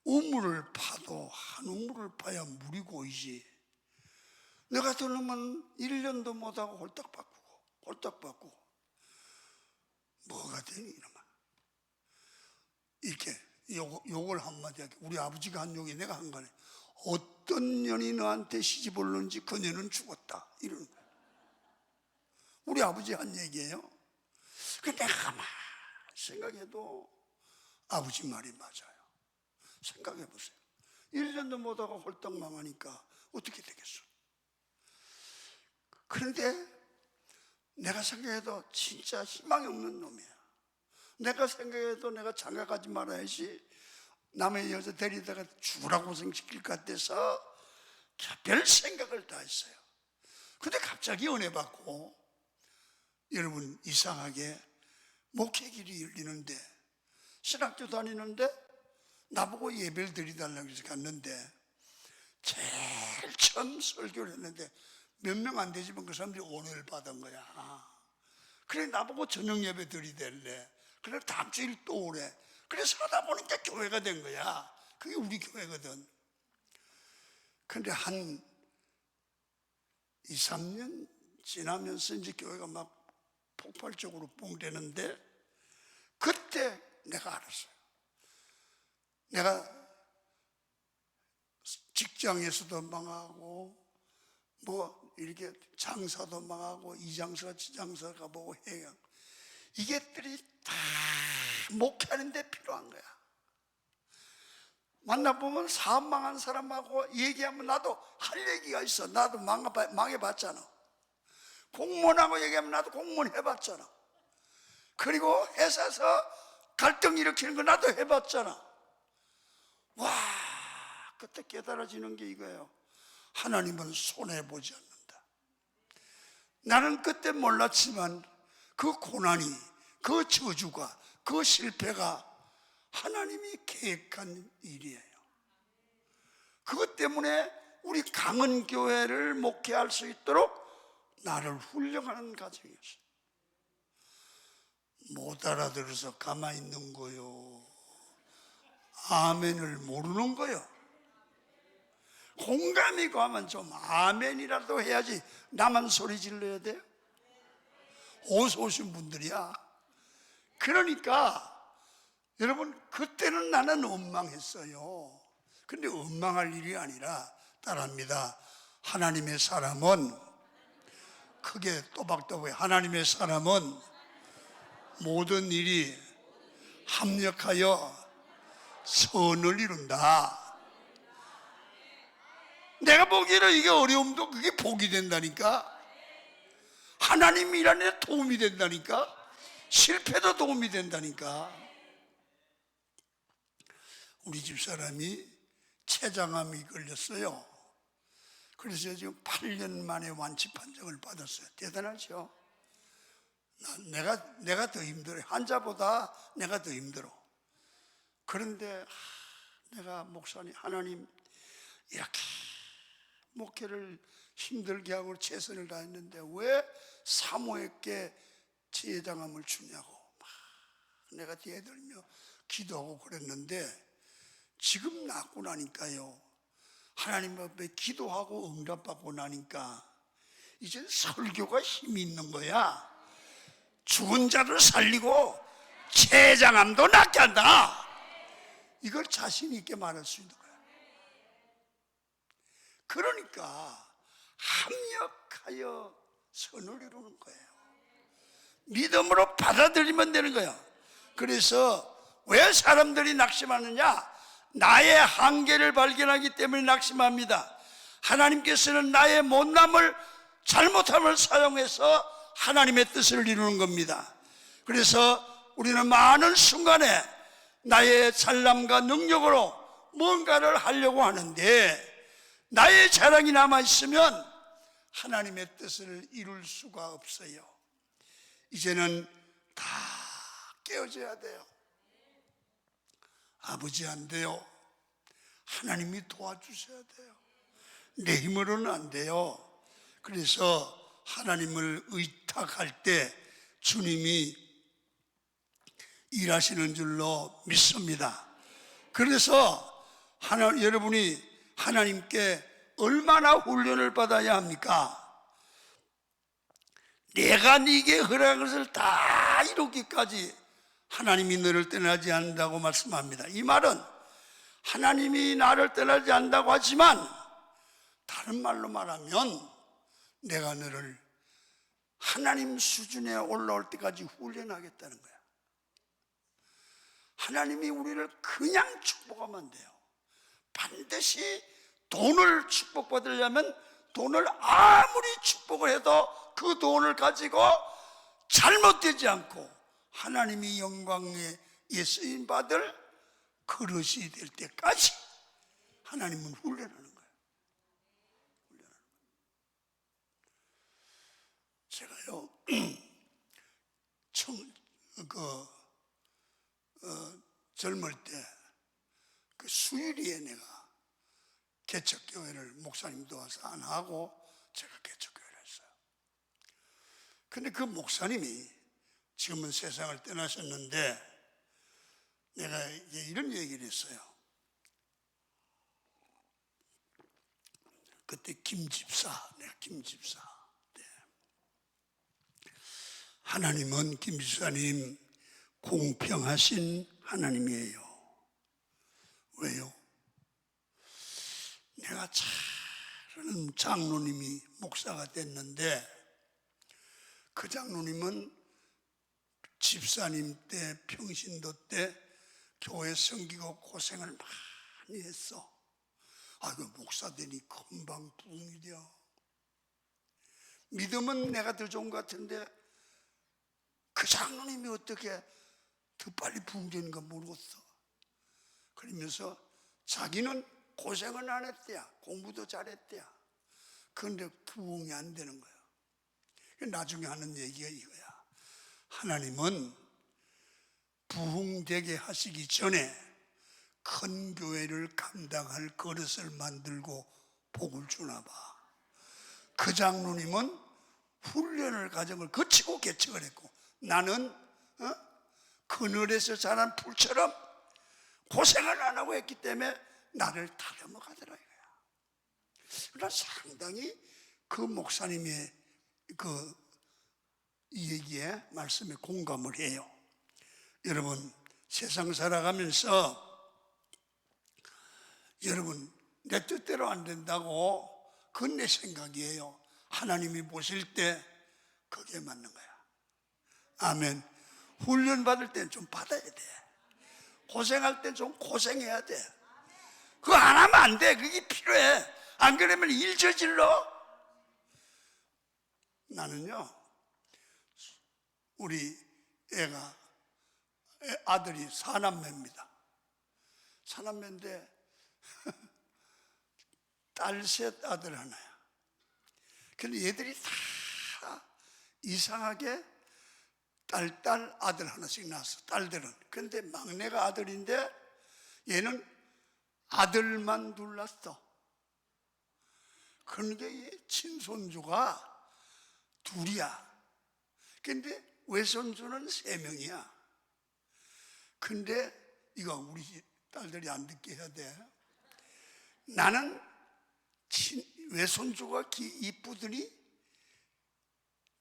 우물을 파도 한 우물을 파야 물이 고이지. 너 같은 놈은 1년도 못하고 홀딱 바꾸고 뭐가 되니 이놈아. 이렇게 욕을 한마디 할게. 우리 아버지가 한 욕이 내가 한 거네. 어떤 년이 너한테 시집 올는지 그 년은 죽었다 이러는 거야. 우리 아버지 한 얘기예요. 근데 내가 가만 생각해도 아버지 말이 맞아요. 생각해 보세요. 1년도 못하고 홀딱 망하니까 어떻게 되겠어. 그런데 내가 생각해도 진짜 희망이 없는 놈이야. 내가 생각해도 내가 장가가지 말아야지 남의 여자 데리다가 죽으라고 고생시킬 것 같아서 별 생각을 다 했어요. 근데 갑자기 은혜 받고 여러분 이상하게 목회길이 열리는데 신학교 다니는데 나보고 예배를 드리달라고 해서 갔는데 제일 처음 설교를 했는데 몇 명 안 되지만 그 사람들이 오늘 받은 거야. 그래 나보고 저녁 예배 드리달래. 그래 다음 주일 또 오래. 그래서 하다 보니까 교회가 된 거야. 그게 우리 교회거든. 근데 한 2, 3년 지나면서 이제 교회가 막 폭발적으로 뽕되는데 그때 내가 알았어요. 내가 직장에서도 망하고 뭐 이렇게 장사도 망하고 이장사 지장사 가보고 해요. 이게들이 다 목회하는 데 필요한 거야. 만나보면 사업 망한 사람하고 얘기하면 나도 할 얘기가 있어. 나도 망해봤잖아. 공무원하고 얘기하면 나도 공무원 해봤잖아. 그리고 회사에서 갈등 일으키는 거 나도 해봤잖아. 와, 그때 깨달아지는 게 이거예요. 하나님은 손해보지 않는다. 나는 그때 몰랐지만 그 고난이, 그 저주가, 그 실패가 하나님이 계획한 일이에요. 그것 때문에 우리 강은 교회를 목회할 수 있도록 나를 훈련하는 과정이었어요. 못 알아들어서 가만히 있는 거요. 아멘을 모르는 거요. 공감이 가면 좀 아멘이라도 해야지 나만 소리 질러야 돼요? 어서 오신 분들이야. 그러니까 여러분 그때는 나는 원망했어요. 근데 원망할 일이 아니라 따라합니다. 하나님의 사람은 크게 또박또박 하나님의 사람은 모든 일이 합력하여 선을 이룬다. 내가 보기에는 이게 어려움도 그게 복이 된다니까. 하나님이 일하는 데 도움이 된다니까. 실패도 도움이 된다니까. 우리 집사람이 췌장암이 걸렸어요. 그래서 지금 8년 만에 완치 판정을 받았어요. 대단하죠? 내가 더 힘들어요. 환자보다 내가 더 힘들어. 그런데 내가 목사님, 하나님 이렇게 목회를 힘들게 하고 최선을 다했는데 왜 사모에게 지혜장함을 주냐고 막 내가 대들며 기도하고 그랬는데, 지금 낳고 나니까요, 하나님 앞에 기도하고 응답받고 나니까 이제 설교가 힘이 있는 거야. 죽은 자를 살리고 제장함도 낫게 한다. 이걸 자신 있게 말할 수 있는 거야. 그러니까 합력하여 선을 이루는 거예요. 믿음으로 받아들이면 되는 거야. 그래서 왜 사람들이 낙심하느냐? 나의 한계를 발견하기 때문에 낙심합니다. 하나님께서는 나의 못남을, 잘못함을 사용해서 하나님의 뜻을 이루는 겁니다. 그래서 우리는 많은 순간에 나의 잘남과 능력으로 뭔가를 하려고 하는데 나의 자랑이 남아있으면 하나님의 뜻을 이룰 수가 없어요. 이제는 다 깨어져야 돼요. 아버지 안 돼요. 하나님이 도와주셔야 돼요. 내 힘으로는 안 돼요. 그래서 하나님을 의탁할 때 주님이 일하시는 줄로 믿습니다. 그래서 여러분이 하나님께 얼마나 훈련을 받아야 합니까? 내가 네게 허락한 것을 다 이루기까지 하나님이 너를 떠나지 않는다고 말씀합니다. 이 말은 하나님이 나를 떠나지 않는다고 하지만 다른 말로 말하면 내가 너를 하나님 수준에 올라올 때까지 훈련하겠다는 거야. 하나님이 우리를 그냥 축복하면 안 돼요. 반드시 돈을 축복받으려면 돈을 아무리 축복을 해도 그 돈을 가지고 잘못되지 않고 하나님이 영광에 쓰임받을 그릇이 될 때까지 하나님은 훈련하는 거예요. 제가요 젊을 때 그 수유리에 내가 개척교회를 목사님 도와서 안 하고 제가 개척교회를 했어요. 근데 그 목사님이 지금은 세상을 떠나셨는데 내가 이제 이런 얘기를 했어요. 그때 내가 김집사. 네. 하나님은 김집사님 공평하신 하나님이에요. 왜요? 내가 잘하는 장로님이 목사가 됐는데 그 장로님은 집사님 때, 평신도 때 교회 섬기고 고생을 많이 했어. 그 목사 되니 금방 부흥이 돼요. 믿음은 내가 더 좋은 것 같은데 그 장로님이 어떻게 더 빨리 부흥되는가 모르겠어. 그러면서 자기는 고생은 안 했대야. 공부도 잘했대야. 그런데 부흥이 안 되는 거야. 나중에 하는 얘기가 이거야. 하나님은 부흥되게 하시기 전에 큰 교회를 감당할 그릇을 만들고 복을 주나 봐. 그 장로님은 훈련을 과정을 거치고 개척을 했고 나는 그늘에서 자란 풀처럼 고생을 안 하고 했기 때문에 나를 타려먹하더라 이거야. 그러나 상당히 그 목사님의 이 얘기에 말씀에 공감을 해요. 여러분 세상 살아가면서 여러분 내 뜻대로 안 된다고 그건 내 생각이에요. 하나님이 보실 때 그게 맞는 거야. 아멘. 훈련 받을 땐 좀 받아야 돼. 고생할 땐 좀 고생해야 돼. 그거 안 하면 안 돼. 그게 필요해. 안 그러면 일 저질러. 나는요 우리 아들이 사남매입니다. 사남매인데 딸 셋 아들 하나야. 근데 얘들이 다 이상하게 딸 아들 하나씩 낳았어. 딸들은. 근데 막내가 아들인데 얘는 아들만 둘 낳았어. 그런데 얘 친손주가 둘이야. 근데 외손주는 3명이야. 근데 이거 우리 딸들이 안 듣게 해야 돼. 나는 외손주가 이쁘더니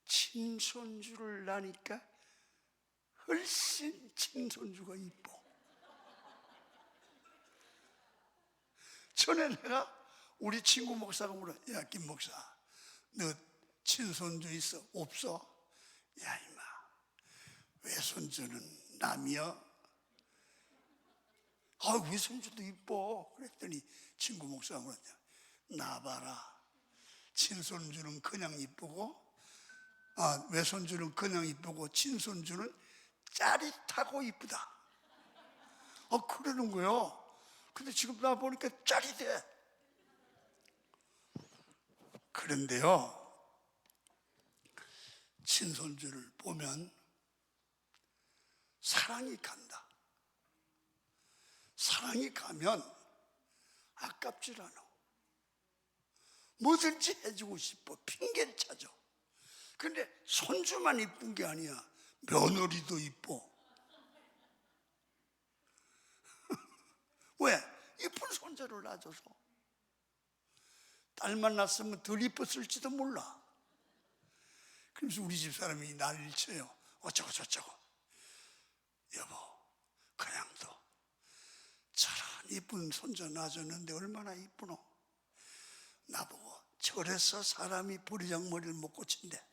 친손주를 낳으니까 훨씬 친손주가 이뻐. 전에 내가 우리 친구 목사가 물어, 야, 김 목사, 너 친손주 있어? 없어? 야, 이마, 외손주는 남이여? 아, 외손주도 이뻐. 그랬더니 친구 목사가 그러냐, 나 봐라, 친손주는 그냥 이쁘고, 외손주는 그냥 이쁘고 친손주는 짜릿하고 이쁘다. 그러는 거요. 근데 지금 나 보니까 짜릿해. 그런데요, 친손주를 보면 사랑이 간다. 사랑이 가면 아깝질 않아. 뭐든지 해주고 싶어. 핑계를 찾아. 근데 손주만 이쁜 게 아니야. 며느리도 이뻐. 왜? 이쁜 손자를 낳아줘서. 딸만 낳았으면 덜 이뻤을지도 몰라. 그래서 우리 집 사람이 난리를 쳐요. 어쩌고 저쩌고. 여보, 그냥도 저런 이쁜 손자 낳아줬는데 얼마나 이쁘노? 나보고 저래서 사람이 버리장머리를 못 고친대.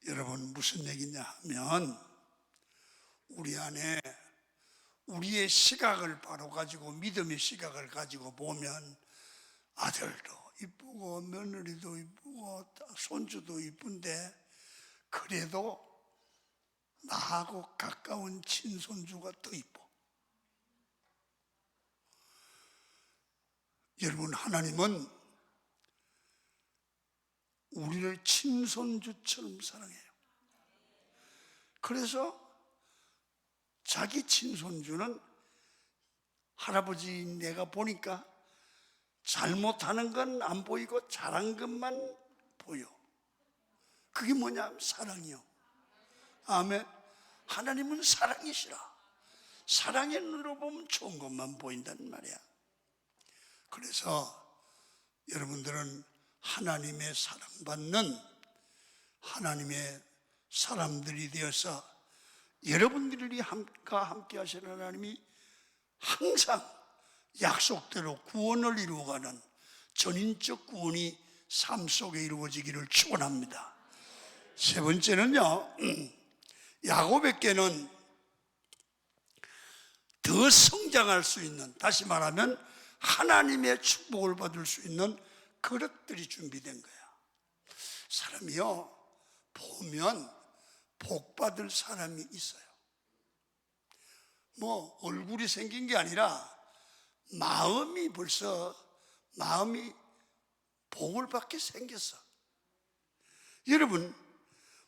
여러분, 무슨 얘기냐 하면 우리 안에 우리의 시각을 바로 가지고, 믿음의 시각을 가지고 보면 아들도 이쁘고 며느리도 이쁘고 손주도 이쁜데 그래도 나하고 가까운 친손주가 더 이뻐. 여러분, 하나님은 우리를 친손주처럼 사랑해요. 그래서 자기 친손주는 할아버지 내가 보니까 잘못하는 건 안 보이고 잘한 것만 보여. 그게 뭐냐? 사랑이요. 아멘. 하나님은 사랑이시라. 사랑의 눈으로 보면 좋은 것만 보인단 말이야. 그래서 여러분들은 하나님의 사랑받는 하나님의 사람들이 되어서 여러분들이 함께 하시는 하나님이 항상 약속대로 구원을 이루어가는 전인적 구원이 삶 속에 이루어지기를 축원합니다. 세 번째는요, 야곱에게는 더 성장할 수 있는, 다시 말하면 하나님의 축복을 받을 수 있는 그릇들이 준비된 거야. 사람이요, 보면 복 받을 사람이 있어요. 뭐 얼굴이 생긴 게 아니라 마음이 복을 받게 생겼어. 여러분,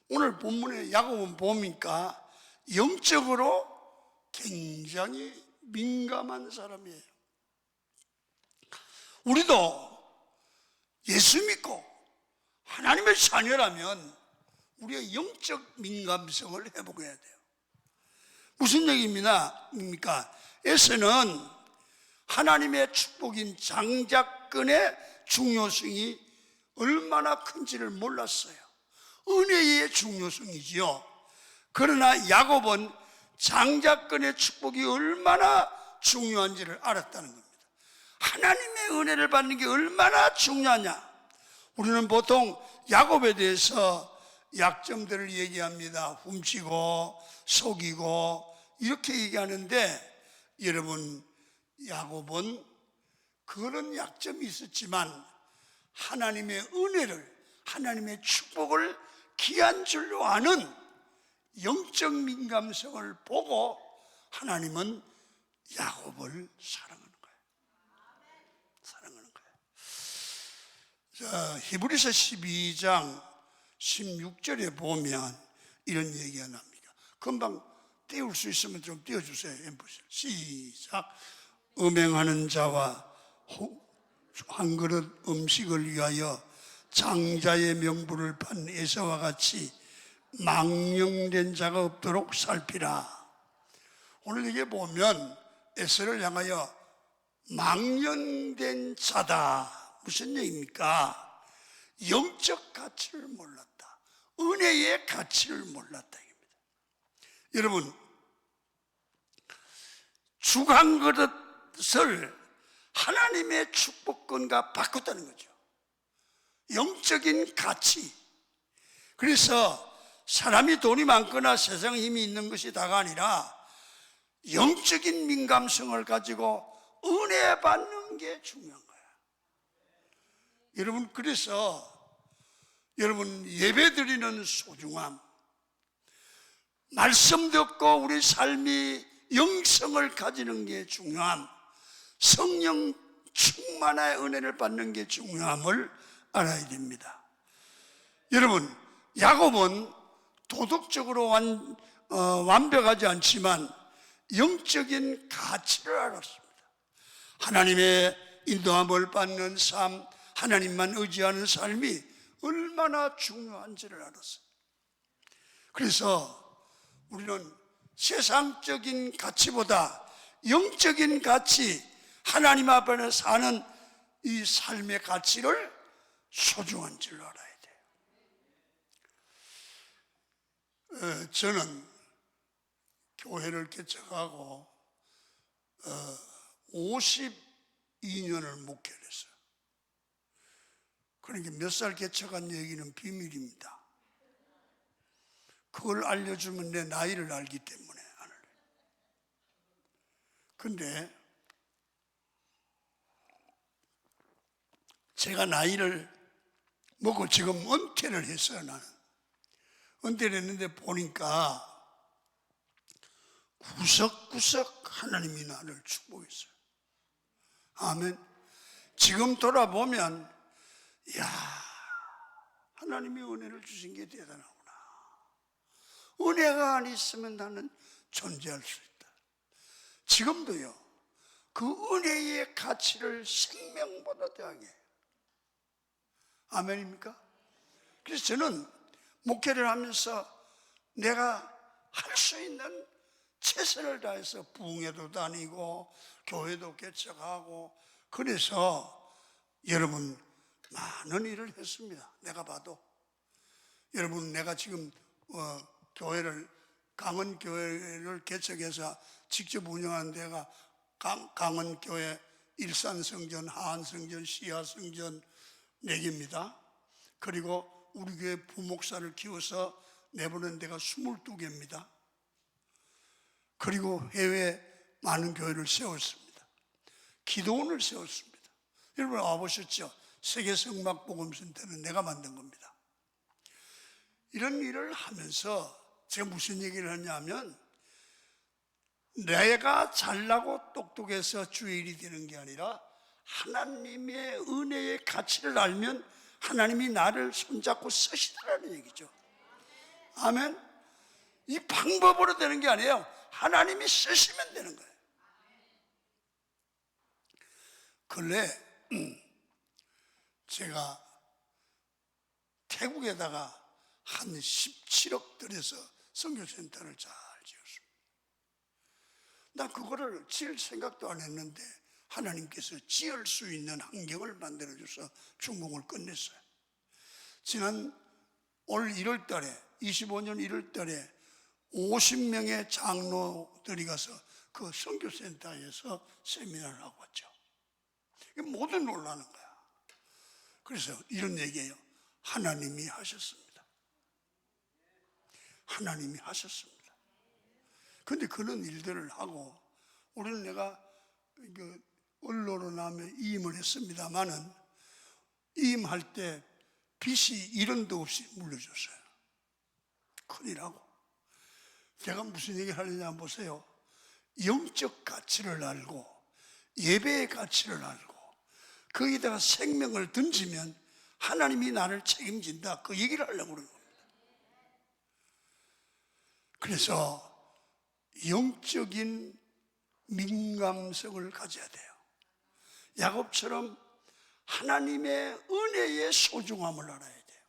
오늘 본문에 야곱은 보니까 영적으로 굉장히 민감한 사람이에요. 우리도 예수 믿고 하나님의 자녀라면 우리의 영적 민감성을 회복해야 돼요. 무슨 얘기입니까? 에서는 하나님의 축복인 장자권의 중요성이 얼마나 큰지를 몰랐어요. 은혜의 중요성이지요. 그러나 야곱은 장자권의 축복이 얼마나 중요한지를 알았다는 겁니다. 하나님의 은혜를 받는 게 얼마나 중요하냐. 우리는 보통 야곱에 대해서 약점들을 얘기합니다. 훔치고 속이고 이렇게 얘기하는데, 여러분, 야곱은 그런 약점이 있었지만 하나님의 은혜를, 하나님의 축복을 귀한 줄로 아는 영적 민감성을 보고 하나님은 야곱을 사랑하는 거예요. 사랑하는 거예요. 자, 히브리서 12장 16절에 보면 이런 얘기가 납니다. 금방 띄울 수 있으면 좀 띄워주세요. 엠포실 시작. 음행하는 자와 한 그릇 음식을 위하여 장자의 명분을 판 에사와 같이 망령된 자가 없도록 살피라. 오늘 이게 보면 에사를 향하여 망령된 자다. 무슨 얘기입니까? 영적 가치를 몰랐다. 은혜의 가치를 몰랐다. 여러분, 죽 한 그릇을 하나님의 축복권과 바꿨다는 거죠. 영적인 가치. 그래서 사람이 돈이 많거나 세상 힘이 있는 것이 다가 아니라 영적인 민감성을 가지고 은혜 받는 게 중요한 거예요. 여러분, 그래서 여러분 예배 드리는 소중함, 말씀 듣고 우리 삶이 영성을 가지는 게 중요함, 성령 충만한 은혜를 받는 게 중요함을 알아야 됩니다. 여러분, 야곱은 도덕적으로 완벽하지 않지만 영적인 가치를 알았습니다. 하나님의 인도함을 받는 삶, 하나님만 의지하는 삶이 얼마나 중요한지를 알았어요. 그래서 우리는 세상적인 가치보다 영적인 가치, 하나님 앞에 사는 이 삶의 가치를 소중한 줄 알아야 돼요. 저는 교회를 개척하고 52년을 목회를 했어요. 그러니까 몇 살 개척한 얘기는 비밀입니다. 그걸 알려주면 내 나이를 알기 때문에 안 알려요. 근데 제가 나이를 먹고 지금 은퇴를 했어요. 나는 은퇴를 했는데 보니까 구석구석 하나님이 나를 축복했어요. 아멘. 지금 돌아보면 야, 하나님이 은혜를 주신 게 대단하구나. 은혜가 안 있으면 나는 존재할 수 있다. 지금도요, 그 은혜의 가치를 생명보다 대하게 해요. 아멘입니까? 그래서 저는 목회를 하면서 내가 할 수 있는 최선을 다해서 부흥회도 다니고 교회도 개척하고, 그래서 여러분 많은 일을 했습니다. 내가 봐도. 여러분, 내가 지금 교회를, 강원교회를 개척해서 직접 운영하는 데가 강원교회 일산성전, 하안성전, 시야성전 4개입니다. 그리고 우리 교회 부목사를 키워서 내보낸 데가 22개입니다. 그리고 해외에 많은 교회를 세웠습니다. 기도원을 세웠습니다. 여러분 와보셨죠? 세계성막복음센터는 내가 만든 겁니다. 이런 일을 하면서 제가 무슨 얘기를 하냐면, 내가 잘나고 똑똑해서 주의 일이 되는 게 아니라 하나님의 은혜의 가치를 알면 하나님이 나를 손잡고 쓰시더라는 얘기죠. 아멘. 이 방법으로 되는 게 아니에요. 하나님이 쓰시면 되는 거예요. 근래 제가 태국에다가 한 17억 들여서 선교센터를 잘 지었습니다. 난 그거를 지을 생각도 안 했는데 하나님께서 지을 수 있는 환경을 만들어줘서 중공을 끝냈어요. 지난 올 1월 달에, 25년 1월 달에 50명의 장로들이 가서 그 선교센터에서 세미나를 하고 왔죠. 모두 놀라는 거야. 그래서 이런 얘기예요. 하나님이 하셨습니다. 하나님이 하셨습니다. 근데 그런 일들을 하고, 우리는 내가 언로로 나면 이임을 했습니다마는 이임할 때 빚이 1원도 없이 물려줬어요. 큰일하고. 제가 무슨 얘기를 하느냐 보세요. 영적 가치를 알고 예배의 가치를 알고 거기다가 생명을 던지면 하나님이 나를 책임진다, 그 얘기를 하려고 그러는 겁니다. 그래서 영적인 민감성을 가져야 돼요. 야곱처럼 하나님의 은혜의 소중함을 알아야 돼요.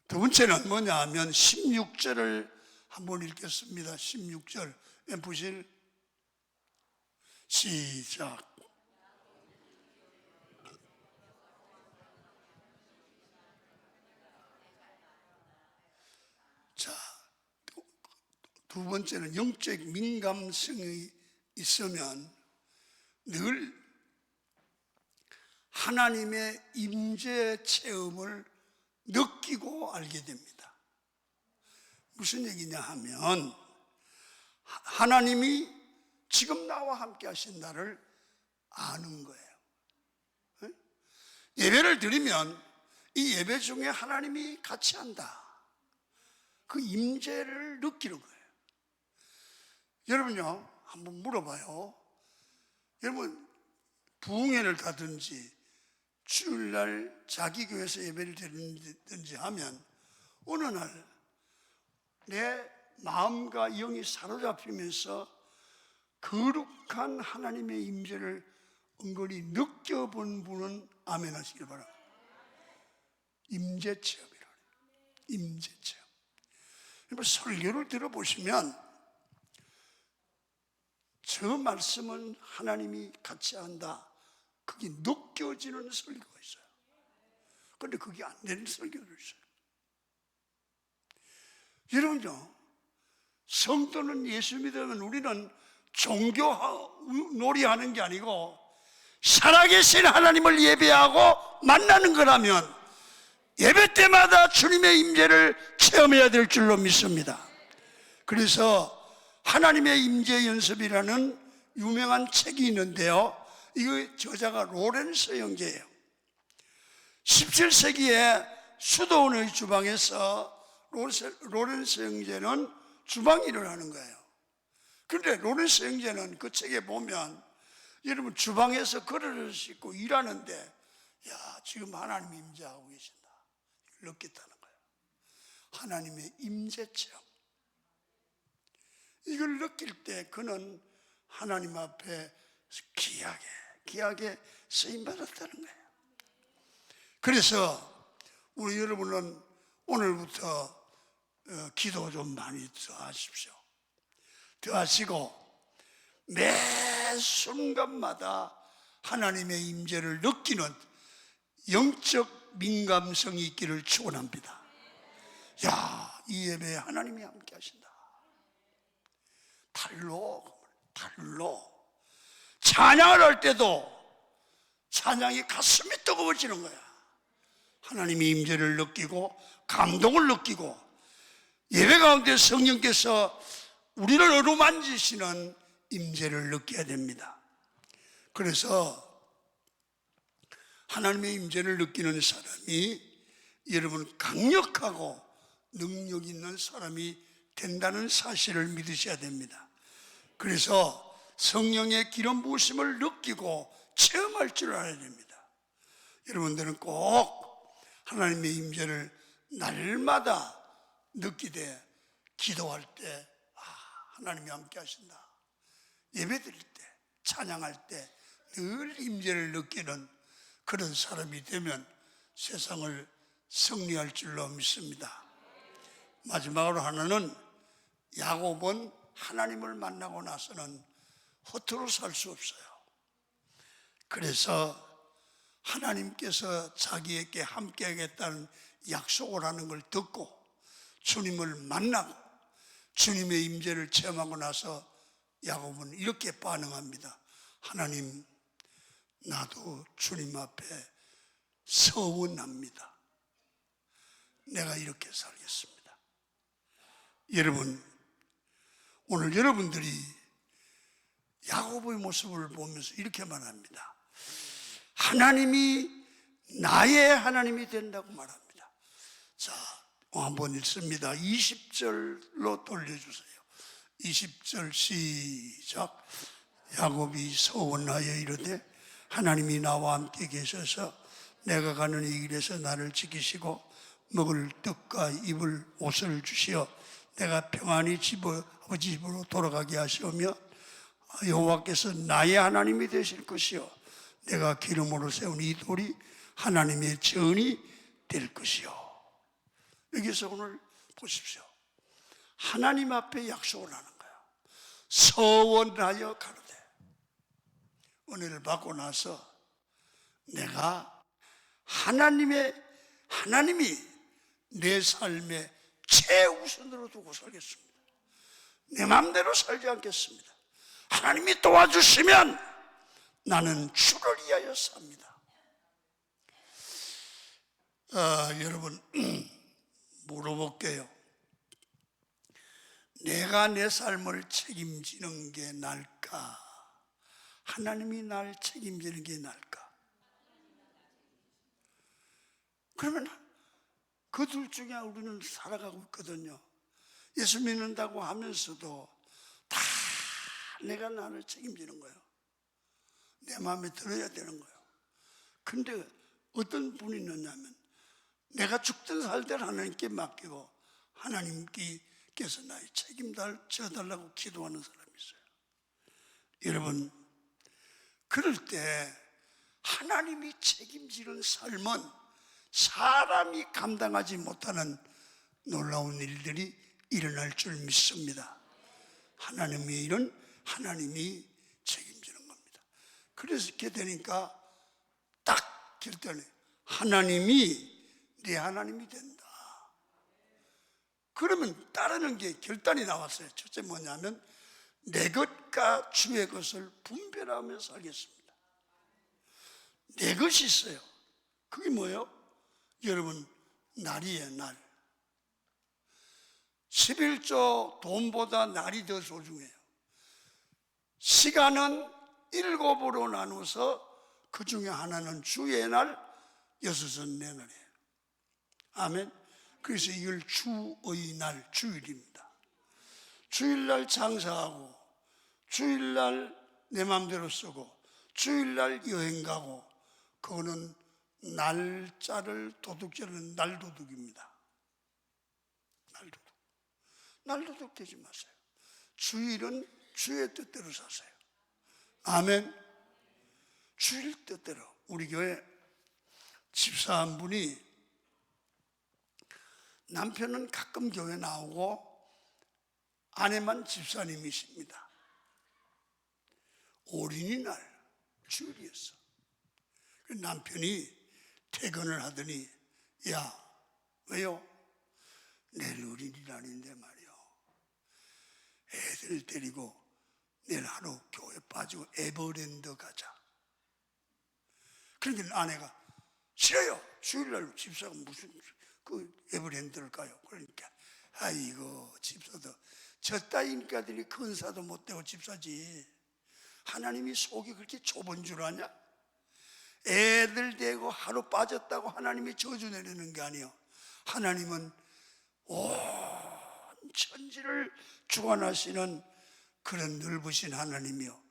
두 번째는 뭐냐 하면 16절을 한번 읽겠습니다. 16절 엠프실 시작. 자, 두 번째는 영적 민감성이 있으면 늘 하나님의 임재 체험을 느끼고 알게 됩니다. 무슨 얘기냐 하면 하나님이 지금 나와 함께 하신다를 아는 거예요. 예배를 드리면 이 예배 중에 하나님이 같이 한다. 그 임재를 느끼는 거예요. 여러분요, 한번 물어봐요. 여러분 부흥회를 가든지 주일날 자기 교회에서 예배를 드리든지 하면 어느 날 내 마음과 영이 사로잡히면서 거룩한 하나님의 임재를 은근히 느껴본 분은 아멘 하시길 바랍니다. 임재 체험이라고 해요. 임재 체험. 설교를 들어보시면 저 말씀은 하나님이 같이 한다. 그게 느껴지는 설교가 있어요. 그런데 그게 안 되는 설교도 있어요. 여러분요, 성도는 예수 믿으면 우리는 종교 놀이하는 게 아니고 살아계신 하나님을 예배하고 만나는 거라면 예배 때마다 주님의 임재를 체험해야 될 줄로 믿습니다. 그래서 하나님의 임재 연습이라는 유명한 책이 있는데요, 이거 저자가 로렌스 형제예요. 17세기에 수도원의 주방에서 로렌스 형제는 주방 일을 하는 거예요. 그런데 로렌스 형제는 그 책에 보면 여러분 주방에서 그릇을 씻고 일하는데 야, 지금 하나님이 임재하고 계신다 이걸 느꼈다는 거예요. 하나님의 임재 체험. 이걸 느낄 때 그는 하나님 앞에 귀하게 쓰임받았다는 거예요. 그래서 우리 여러분은 오늘부터 기도 좀 많이 더 하십시오. 더 하시고 매 순간마다 하나님의 임재를 느끼는 영적 민감성이 있기를 축원합니다. 야, 이 예배에 하나님이 함께 하신다. 달로 찬양을 할 때도 찬양이 가슴이 뜨거워지는 거야. 하나님의 임재를 느끼고 감동을 느끼고 예배 가운데 성령께서 우리를 어루만지시는 임재를 느껴야 됩니다. 그래서 하나님의 임재를 느끼는 사람이 여러분 강력하고 능력 있는 사람이 된다는 사실을 믿으셔야 됩니다. 그래서 성령의 기름 부으심을 느끼고 체험할 줄 알아야 됩니다. 여러분들은 꼭 하나님의 임재를 날마다 느끼되 기도할 때 하나님이 함께 하신다. 예배 드릴 때 찬양할 때 늘 임재를 느끼는 그런 사람이 되면 세상을 승리할 줄로 믿습니다. 마지막으로 하나는 야곱은 하나님을 만나고 나서는 허투루 살 수 없어요. 그래서 하나님께서 자기에게 함께 하겠다는 약속을 하는 걸 듣고 주님을 만나고 주님의 임재를 체험하고 나서 야곱은 이렇게 반응합니다. 하나님, 나도 주님 앞에 서원합니다. 내가 이렇게 살겠습니다. 여러분, 오늘 여러분들이 야곱의 모습을 보면서 이렇게 말합니다. 하나님이 나의 하나님이 된다고 말합니다. 자, 한번 읽습니다. 20절로 돌려주세요. 20절 시작. 야곱이 서원하여 이르되 하나님이 나와 함께 계셔서 내가 가는 이 길에서 나를 지키시고 먹을 떡과 입을 옷을 주시어 내가 평안히 아버지 집으로 돌아가게 하시오며 여호와께서 나의 하나님이 되실 것이요 내가 기름으로 세운 이 돌이 하나님의 전이 될 것이요. 여기서 오늘 보십시오. 하나님 앞에 약속을 하는 거예요. 서원하여 가로되, 은혜를 받고 나서 내가 하나님이 내 삶의 최우선으로 두고 살겠습니다. 내 마음대로 살지 않겠습니다. 하나님이 도와주시면 나는 주를 위하여 삽니다. 여러분 물어볼게요. 내가 내 삶을 책임지는 게 나을까? 하나님이 날 책임지는 게 나을까? 그러면 그 둘 중에 우리는 살아가고 있거든요. 예수 믿는다고 하면서도 다 내가 나를 책임지는 거예요. 내 마음에 들어야 되는 거예요. 근데 어떤 분이 있느냐면 내가 죽든 살든 하나님께 맡기고 하나님께서 나의 책임을 져달라고 기도하는 사람이 있어요. 여러분, 그럴 때 하나님이 책임지는 삶은 사람이 감당하지 못하는 놀라운 일들이 일어날 줄 믿습니다. 하나님의 일은 하나님이 책임지는 겁니다. 그래서 이렇게 되니까 딱 결단해. 하나님이 네 하나님이 된다. 그러면 따르는 게 결단이 나왔어요. 첫째 뭐냐면 내 것과 주의 것을 분별하며 살겠습니다. 내 것이 있어요. 그게 뭐예요? 여러분, 날이에요. 날. 11조 돈보다 날이 더 소중해요. 시간은 7으로 나눠서 그 중에 하나는 주의 날, 6은 내 날이에요. 아멘. 그래서 이걸 주의 날, 주일입니다. 주일날 장사하고, 주일날 내 마음대로 쓰고, 주일날 여행 가고, 그거는 날짜를 도둑질하는 날도둑입니다. 날도둑 되지 마세요. 주일은 주의 뜻대로 사세요. 아멘. 주일 뜻대로. 우리 교회 집사 한 분이 남편은 가끔 교회 나오고 아내만 집사님이십니다. 어린이날 주일이었어. 남편이 퇴근을 하더니 야, 왜요? 내일 어린이날인데 말이요. 애들 데리고 내일 하루 교회 빠지고 에버랜드 가자. 그러니까 아내가 싫어요. 주일날 집사가 무슨 그 에버랜드를 가요. 그러니까 아이고 집사도 저 따위니까들이 근사도 못되고 집사지. 하나님이 속이 그렇게 좁은 줄 아냐? 애들 대고 하루 빠졌다고 하나님이 저주 내리는 게 아니에요. 하나님은 온 천지를 주관하시는 그런 넓으신 하나님이요.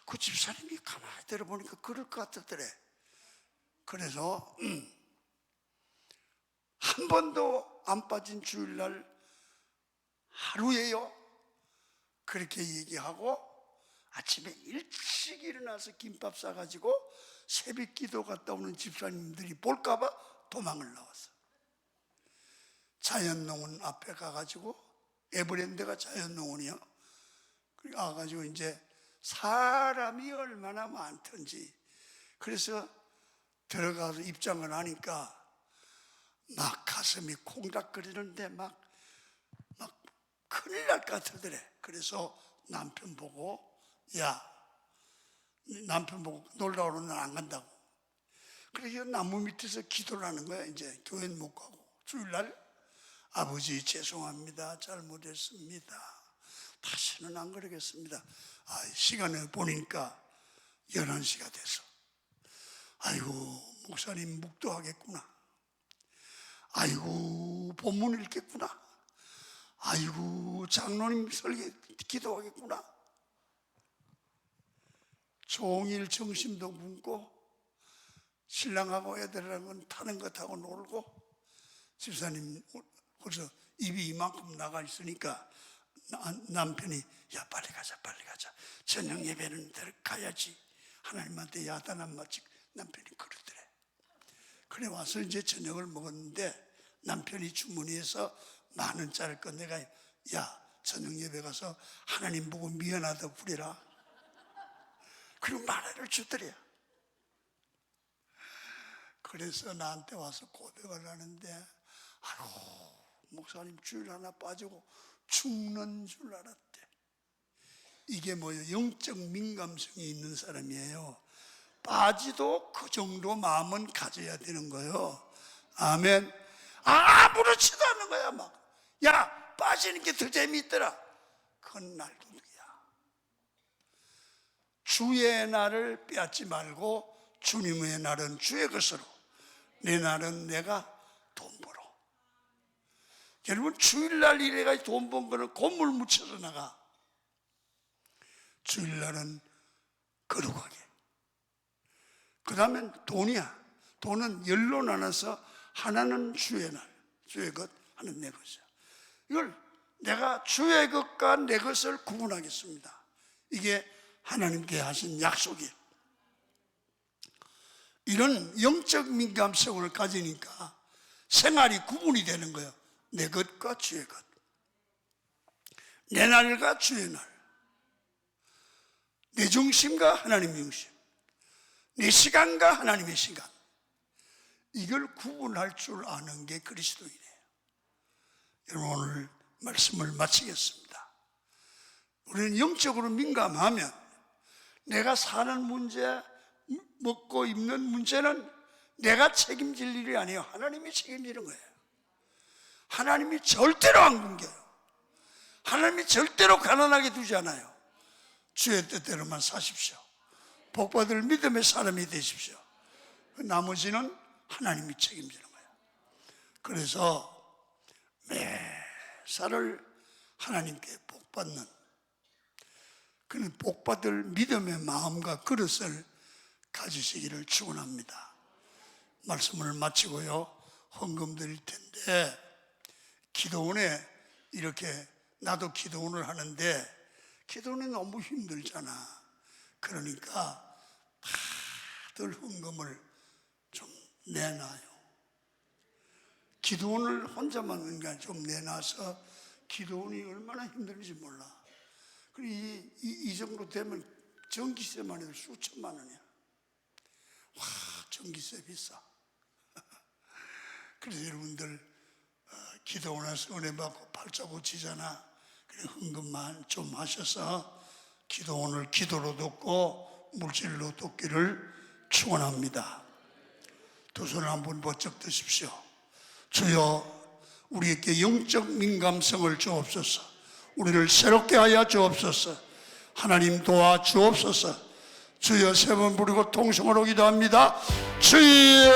그 집사님이 가만히 들어보니까 그럴 것 같더래. 그래서 한 번도 안 빠진 주일날 하루에요. 그렇게 얘기하고 아침에 일찍 일어나서 김밥 싸가지고 새벽 기도 갔다 오는 집사님들이 볼까봐 도망을 나왔어. 자연농원 앞에 가가지고, 에버랜드가 자연농원이요. 그래 가가지고 이제 사람이 얼마나 많던지, 그래서 들어가서 입장을 하니까 막 가슴이 콩닥거리는데 막 큰일 날 것 같더래. 그래서 남편 보고 놀러 오는 날 안 간다고. 그래서 나무 밑에서 기도를 하는 거야. 이제 교회는 못 가고 주일날 아버지 죄송합니다. 잘못했습니다. 다시는 안 그러겠습니다. 시간을 보니까 11시가 돼서 아이고 목사님 묵도하겠구나. 아이고 본문 읽겠구나. 아이고 장로님 설교 기도하겠구나. 종일 정신도 굶고 신랑하고 애들하고는 타는 것 타고 놀고 집사님 벌써 입이 이만큼 나가 있으니까 남편이 야 빨리 가자 빨리 가자, 저녁 예배는 가야지, 하나님한테 야단한 마치 남편이 그러더래. 그래 와서 이제 저녁을 먹었는데 남편이 주머니에서 10,000원짜리 거 내가 야 저녁 예배 가서 하나님 보고 미안하다고 그래라. 그리고 10,000원을 주더래. 그래서 나한테 와서 고백을 하는데 아이고 목사님 주일 하나 빠지고 죽는 줄 알았대. 이게 뭐예요? 영적 민감성이 있는 사람이에요. 빠지도 그 정도 마음은 가져야 되는 거예요. 아멘. 아무렇지도 않은 거야. 막 야 빠지는 게 더 재미있더라. 그건 날도둑이야. 주의 날을 빼앗지 말고 주님의 날은 주의 것으로, 내 날은 내가 돈 벌어. 여러분 주일날 이래가 돈 번 거는 건물 묻혀서 나가. 주일날은 거룩하게. 그 다음엔 돈이야. 돈은 열로 나눠서 하나는 주의 날, 주의 것, 하나는 내 것이야. 이걸 내가 주의 것과 내 것을 구분하겠습니다. 이게 하나님께 하신 약속이에요. 이런 영적 민감성을 가지니까 생활이 구분이 되는 거예요. 내 것과 주의 것, 내 날과 주의 날, 내 중심과 하나님의 중심, 내 시간과 하나님의 시간. 이걸 구분할 줄 아는 게 그리스도인이에요. 여러분 오늘 말씀을 마치겠습니다. 우리는 영적으로 민감하면 내가 사는 문제, 먹고 입는 문제는 내가 책임질 일이 아니에요. 하나님이 책임지는 거예요. 하나님이 절대로 안 굶겨요. 하나님이 절대로 가난하게 두지 않아요. 주의 뜻대로만 사십시오. 복받을 믿음의 사람이 되십시오. 나머지는 하나님이 책임지는 거예요. 그래서 매사를 하나님께 복받는, 그는 복받을 믿음의 마음과 그릇을 가지시기를 축원합니다. 말씀을 마치고요 헌금 드릴 텐데, 기도원에 이렇게 나도 기도원을 하는데 기도원이 너무 힘들잖아. 그러니까 다들 헌금을 좀 내놔요. 기도원을 혼자만 그러니까 좀 내놔서 기도원이 얼마나 힘든지 몰라. 그리고 이 정도 되면 전기세만 해도 수천만 원이야. 와, 전기세 비싸. 그래서 여러분들 기도원에서 은혜 받고 발자국 치잖아. 그래 헌금만 좀 하셔서 기도원을 기도로 돕고 물질로 돕기를 축원합니다. 두 손을 한번 번쩍 드십시오. 주여 우리에게 영적 민감성을 주옵소서. 우리를 새롭게 하여 주옵소서. 하나님 도와 주옵소서. 주여 세 번 부르고 통성으로 기도합니다. 주여